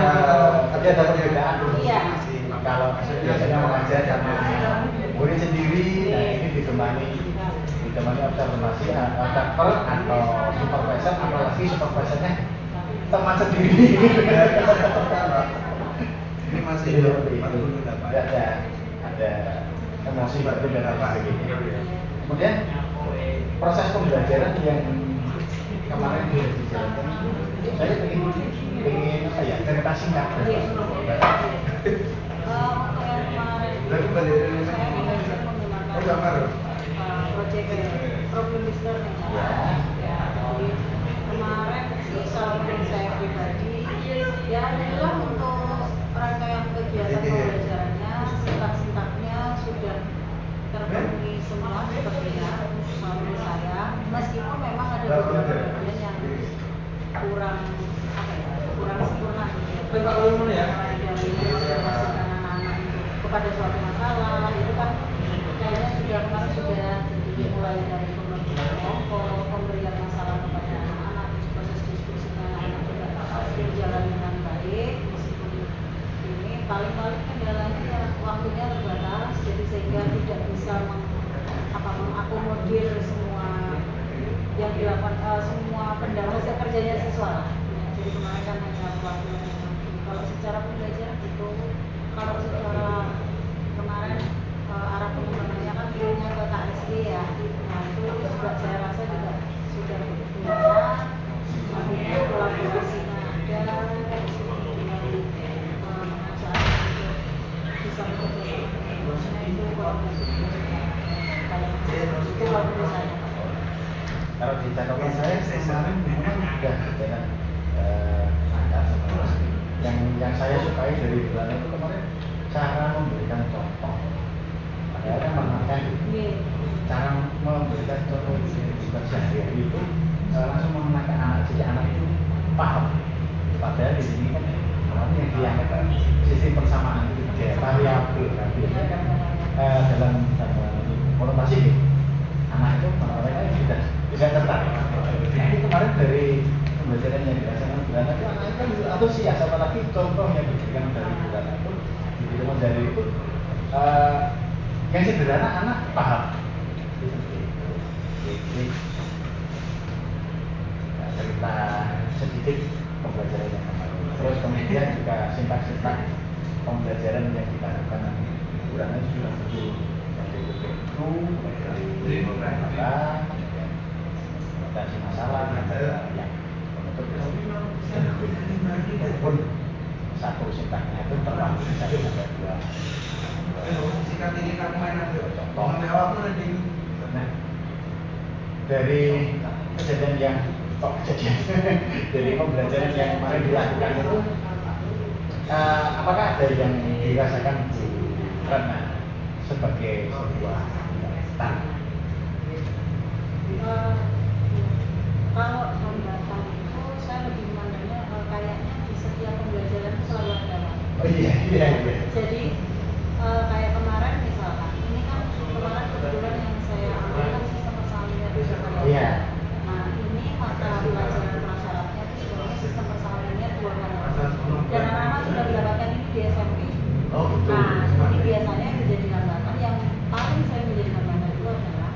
A: tapi ada perbedaan.
D: Iya.
A: Kalau biasanya mengajar sama murid sendiri, nah ini ditemani observasi observer atau supervisor, apalagi supervisornya teman sendiri.
C: Ini masih
A: Jadi,
C: 48.
A: ada emosi baru dan sebagainya. Kemudian proses pembelajaran yang kemarin dijalankan, saya ingin apa ya, cerita singkat.
D: Untuk yang kemarin
C: Lalu balik dari
D: saya belajar menggunakan
C: Oh, gambar.
D: project problem listening
A: Ya.
D: ya. Jadi kemarin sih kalau menurut saya pribadi ya alhamdulillah untuk rangkaian kegiatan pembelajarannya sintak-sintaknya sudah terpenuhi semua sepertinya menurut saya, meskipun memang ada beberapa bagian yang kurang apa ya, kurang sempurna gitu ya. Dari menginformasikan anak-anak itu kepada suatu masalah itu kan kayaknya sudah kemarin sudah jadi mulai dari pembentukan kelompok, pemberian masalah kepada anak-anak, proses diskusinya anak-anak juga berjalan dengan baik meskipun ini paling-paling kendalanya ya waktunya terbatas jadi sehingga tidak bisa mengakomodir semua yang dilakukan semua hasil kerjanya siswa lah. Ya, jadi kemarin kan hanya waktu kalau secara pembelajaran itu kalau secara kemarin arah pengembangannya kan videonya ke KSG ya. Nah itu juga saya rasa juga sudah berjalan. Artinya kolaborasinya ada, tinggal pengacara juga bisa bekerja sama dengan bosnya itu kolaborasi kalau itu menurut saya.
A: Kalau di catatan saya kemarin memang sudah berjalan lancar sebenarnya. Yang saya sukai dari bulan itu kemarin cara memberikan contoh. Padahal kan mengenai cara memberikan contoh di sehari-hari itu langsung mengenakan anak, jadi anak itu paham. Padahal di sini kan yang diangkat sistem persamaan itu dia variabel. Nah, biasanya kan dalam konotasi gitu, anak itu mereka sudah tidak tertarik. Nah, ini kemarin dari pembelajaran yang dirasakan bulan itu anak itu kan antusias, apalagi contohnya diberikan dari bulan itu dari itu yang sederhana anak paham. Jadi cerita sedikit pembelajaran yang kemarin. Terus kemudian juga sintak-sintak pembelajaran yang kita lakukan nanti bulannya sudah betul dari mengatasi masalah yang pun satu sintaknya itu terlalu satu sampai dua
C: Sikat ini kamu main aja.
A: contoh.
C: Nah,
A: Dari kejadian yang dari pembelajaran yang kemarin dilakukan itu apakah ada yang dirasakan Bu Ratna sebagai sebuah tantangan?
D: Kalau hambatan itu saya lebih memandangnya kayaknya di setiap pembelajaran itu selalu ada.
A: Oh iya.
D: Jadi kayak kemarin misalkan ini kan kemarin kebetulan yang saya ambil kan sistem persalinan itu
A: Iya.
D: Nah ini mata pelajaran prasyaratnya itu sebenarnya sistem persalinan 2 kali dan anak-anak sudah mendapatkan ini di SMP.
A: Oh betul.
D: Nah ini biasanya yang menjadi hambatan yang paling sering menjadi hambatan itu adalah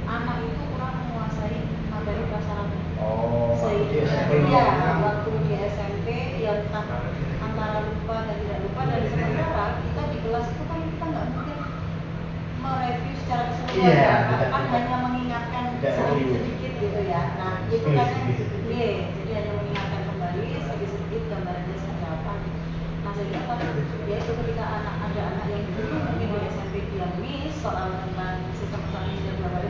D: anak itu kurang menguasai materi prasyaratnya.
A: Oh, waktu di SMP.
D: Iya, waktu di SMP ya antara lupa dan tidak lupa dan sementara kita di kelas itu kan kita nggak mungkin mereview secara keseluruhan
A: Iya,
D: kan hanya mengingatkan
A: tidak
D: sedikit-sedikit gitu ya. Nah itu kan jadi hanya mengingatkan kembali sedikit-sedikit gambarannya seperti apa. Nah sehingga kan ya itu ketika ada anak yang dulu mungkin di SMP dia miss soal tentang sistem persalinan 2 kali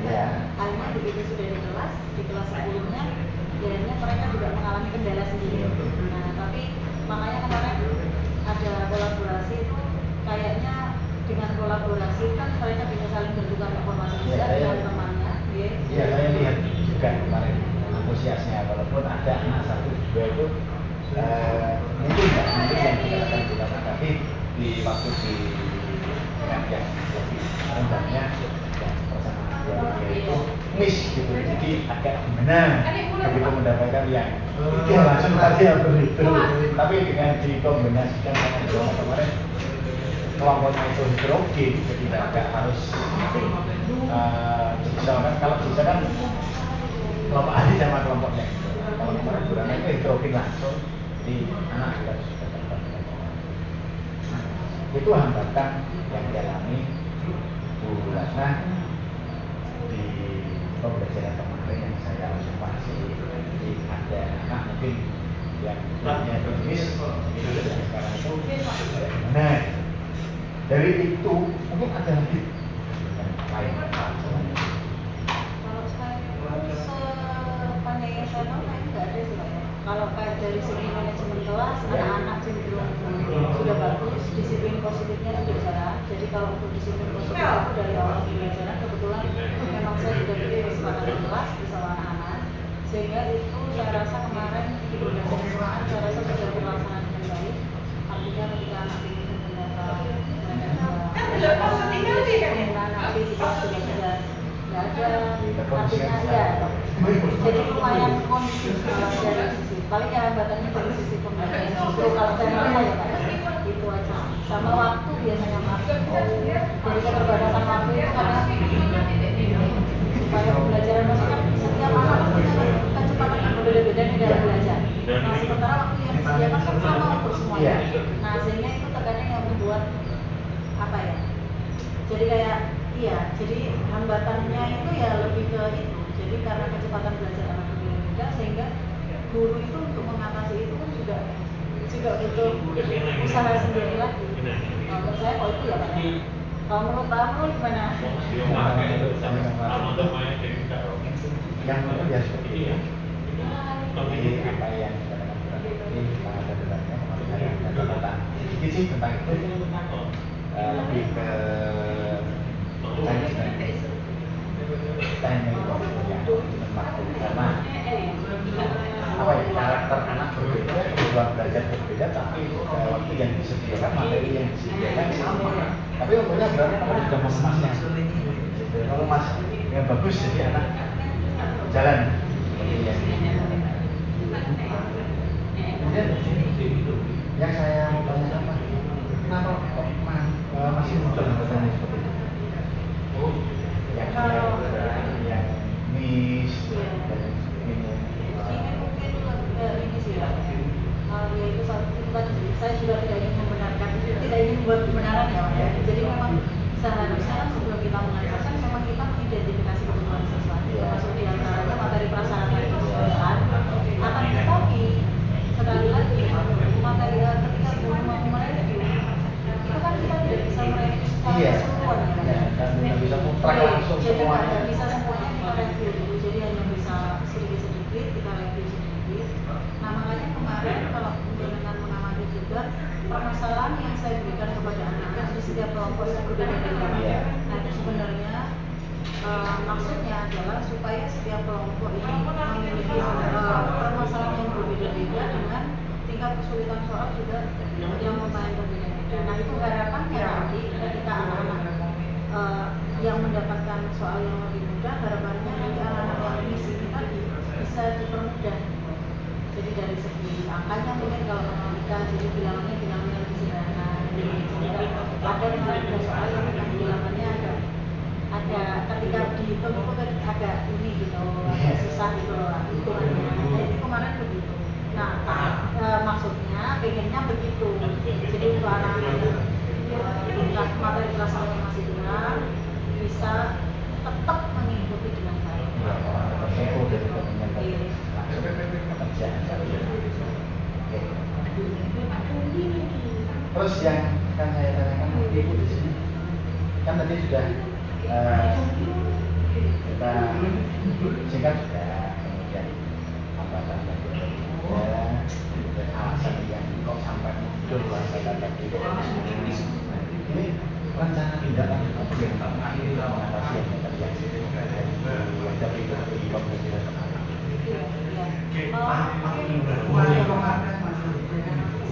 D: akhirnya begitu sudah di kelas sebelumnya akhirnya mereka juga mengalami kendala sendiri. Nah tapi
B: makanya kemarin ada kolaborasi itu kayaknya dengan kolaborasi kan mereka bisa saling bertukar informasi
A: Iya,
B: dengan temannya.
A: Iya, saya lihat juga kemarin antusiasnya, walaupun ada anak satu dua itu mungkin yang dikatakan bukan, tapi di waktu di dengan yang lebih rendahnya yang persamaan dua itu miss gitu, jadi agak gimana begitu mendapatkan yang itu langsung saja begitu, tapi dengan dikombinasikan dengan drama kemarin kelompoknya itu heterogen, jadi agak harus misalkan kalau bisa kan kelompok A sama kelompoknya gitu. Kalau kemarin drama itu heterogen langsung, jadi anak juga sudah dapat itu hambatan yang dialami Bu Lasna di pembelajaran kemarin yang saya observasi. Jadi ada anak mungkin yang punya bisnis itu sekarang itu nah dari itu mungkin ada lagi yang lain.
B: Kalau saya itu sepandai yang saya tahu kayaknya nggak ada sih Pak ya. Kalau kayak dari segi manajemen kelas, anak-anak cenderung sudah bagus, disiplin positifnya juga jarang. Jadi kalau untuk disiplin positif itu dari awal pembelajaran kebetulan memang saya juga pilih kesempatan kelas bersama anak-anak, sehingga itu saya rasa kemarin di berdasarkan semangat saya rasa sudah berlaksana dengan baik. Artinya ketika anak ini ternyata mereka penggunaan aktivitas sudah nggak ada, artinya ya jadi lumayan kondusif dari sisi paling ya hambatannya dari sisi pembelajaran justru kalau saya merasa ya Pak itu aja sama waktu biasanya Mas jadi keterbatasan waktu itu karena supaya pembelajaran maksudnya setiap anak punya kecepatan yang berbeda-beda di dalam belajar. Nah sementara waktu yang disediakan kan sama untuk semuanya. Nah sehingga itu terkadang yang membuat apa ya? Jadi kayak iya, jadi hambatannya itu ya lebih ke itu. Jadi karena kecepatan belajar anak berbeda sehingga guru itu untuk mengatasi itu kan juga butuh usaha sendiri lagi. Menurut saya kalau itu ya Pak. Kalau menurut kamu gimana?
A: Yang menurut ya seperti itu. Jadi apa yang dikatakan ini ada beratnya kemarin saya ada catatan sedikit sih tentang itu lebih ke timing waktunya waktu karena apa ya karakter anak berbeda, kebutuhan belajar berbeda, tapi waktu yang disediakan, materi yang disediakan sama. Tapi umumnya berarti kalau sudah mengemasnya, kalau mas yang bagus jadi anak jalan. Kemudian yang saya tanya apa? Kenapa kok masih muncul bertanya seperti itu? Yang miss dan ini
B: mungkin ini sih ya yaitu itu tadi saya juga tidak ingin membenarkan tidak ingin membuat kebenaran ya Pak ya. Jadi memang seharusnya sebelum kita mengajarkan memang kita mengidentifikasi kebutuhan siswa termasuk di antaranya materi prasarana keseluruhan akan tetapi sekali lagi materi ketika guru mau mereview itu kan kita tidak bisa mereview secara keseluruhan ya
A: dan bisa mutlak langsung
B: jadi
A: semuanya.
B: nggak bisa semuanya kita review dulu, jadi hanya bisa sedikit-sedikit kita review sedikit. Nah makanya kemarin kalau dengan mengamati juga permasalahan yang saya berikan kepada anak-anak di setiap kelompok itu berbeda-beda. Nah itu sebenarnya maksudnya adalah supaya setiap kelompok ini memiliki permasalahan yang berbeda-beda dengan tingkat kesulitan soal juga yang lumayan berbeda-beda. Nah itu harapannya nanti ketika anak-anak yang mendapatkan soal yang lebih mudah, harapannya nanti anak-anak yang misi tadi bisa dipermudah. Jadi dari segi angkanya mungkin kalau matematika jadi bilangannya lebih sederhana. Jadi ada yang soal yang bilangannya ada ketika dihitung itu agak ini gitu, agak susah gitu loh hitungannya. Nah itu kemarin begitu. Nah maksudnya pengennya begitu. Jadi untuk anak-anak yang materi kelas yang masih kurang bisa tetap mengikuti dengan baik.
A: Terus yang kan saya tanyakan ibu di sini kan tadi sudah kita singkat sudah kemudian hambatan dan alasan yang kok betul bahasa kata ini rencana tindak lanjut apa yang terakhir mengatasi yang terjadi dari itu pembelajaran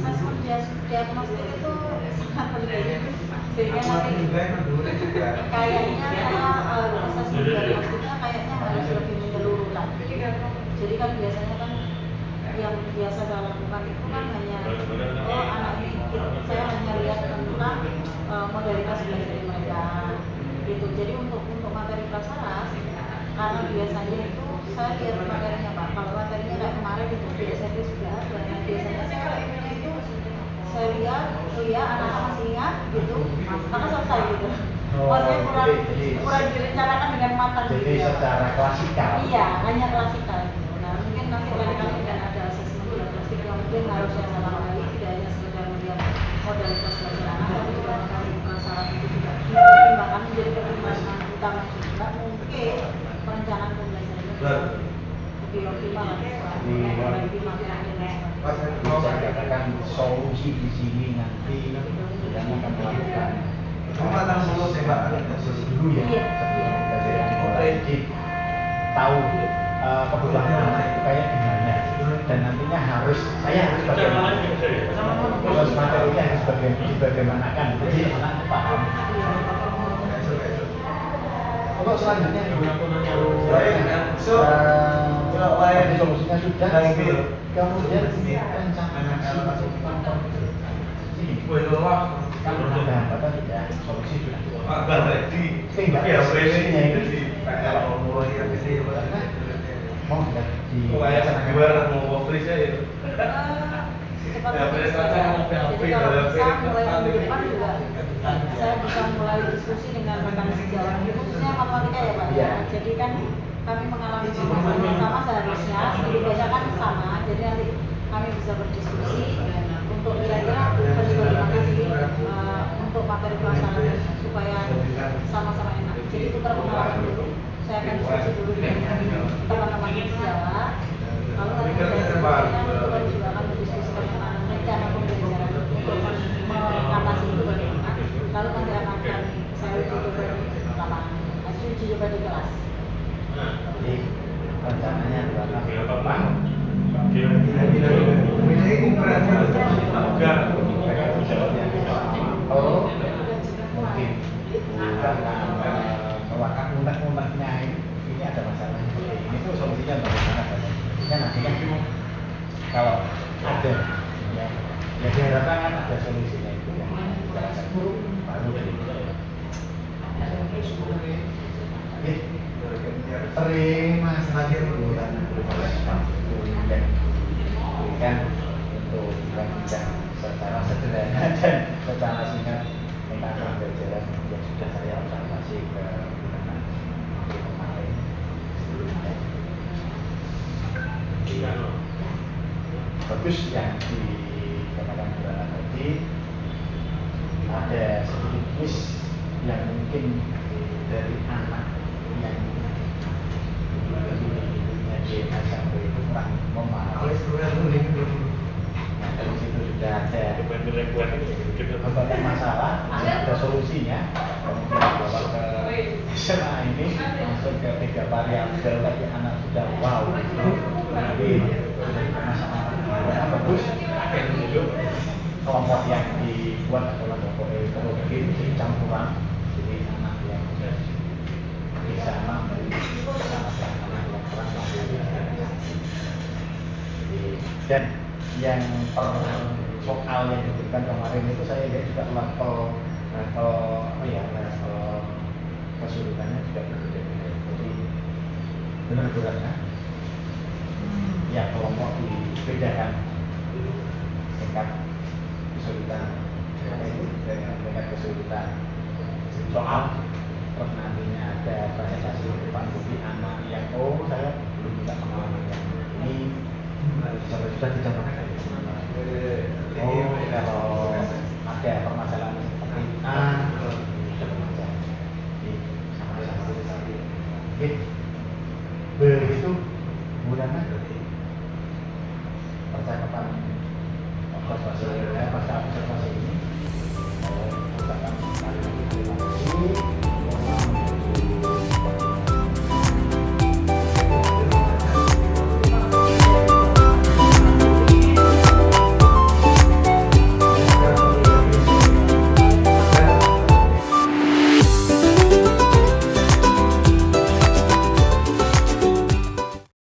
B: asesmen diagnostik itu sangat penting sehingga nanti kayaknya asesmen diagnostiknya kayaknya harus lebih menyeluruh lagi. Jadi kan biasanya kan yang biasa saya lakukan itu kan hanya anak ini saya hanya lihat tentang modalitas belajar mereka gitu. Jadi untuk materi prasaras karena biasanya itu saya lihat materinya Pak. Kalau materinya kayak kemarin itu biasanya sudah ada. Nah, biasanya saya lihat, oh ya anak-anak masih ingat gitu, maka selesai gitu. Maksudnya kurang direncanakan dengan matang.
A: Jadi
B: gitu,
A: secara klasikal.
B: Iya, hanya klasikal gitu. Nah, mungkin nanti lain kali dan ada asesmen diagnostik yang mungkin harus saya salah lagi, tidak hanya sekedar melihat modalitas belajar anak, tapi juga materi prasarat itu juga dipertimbangkan menjadi pertimbangan utama juga. Mungkin perencanaan pembelajaran lebih optimal lebih
A: Bisa katakan solusi di sini nanti kita akan melakukan dulu ya jadi tahu kebutuhan anak itu kayak gimana dan nantinya saya harus bagaimana terus materinya harus bagaimanakan jadi anak paham. Untuk selanjutnya solusinya sudah kemudian rencana kalau ada hambatan sudah solusi sudah tinggal solusinya itu mau tidak di
B: jadi kalau bisa mulai minggu depan juga saya bisa mulai diskusi dengan rekan sejawat khususnya matematika ya Pak ya. Jadi kan kami mengalami permasalahan yang sama seharusnya setidaknya kan sama. Jadi nanti kami bisa berdiskusi untuk kira-kira bagaimana sih untuk materi pelajaran supaya sama-sama enak. Jadi tukar pengalaman dulu. Saya akan diskusi dulu dengan teman-teman sejawat. Lalu nanti kita juga akan berdiskusi tentang rencana pembelajaran untuk mengatasi itu bagaimana. Lalu nanti akan saya uji coba di lapangan, uji coba di kelas.
A: Jadi rencananya adalah mungkin karena melakukan unek-uneknya ini ada masalah ini tuh solusinya bagaimana solusinya nanti kan kalau ada ya diharapkan kan ada solusinya itu yang dibicarakan baru dari terima kasih kan untuk bincang secara sederhana dan secara singkat tentang pembelajaran yang sudah saya observasi ke kemarin. Bagus yang dikatakan Burana tadi ada sedikit quiz yang mungkin dari anak yang di SMP itu kurang memahami. Nah, dari situ sudah ada beberapa masalah, ada solusinya. Kemudian bawa ke SMA ini masuk ke 3 variabel, tapi anak sudah wow. Jadi masalah bagus. Kelompok yang dibuat adalah kelompok heterogen, campuran. Jadi anak yang bisa mampu dan yang per soal yang diberikan kemarin itu saya lihat juga level kesulitannya juga berbeda-beda. Jadi benar-benar ya kelompok dibedakan tingkat kesulitan tingkat kesulitan soal. Terus nantinya ada presentasi depan publik anak yang saya belum bisa pengalaman yang ini sudah dicontohkan. Kalau ada permasalahan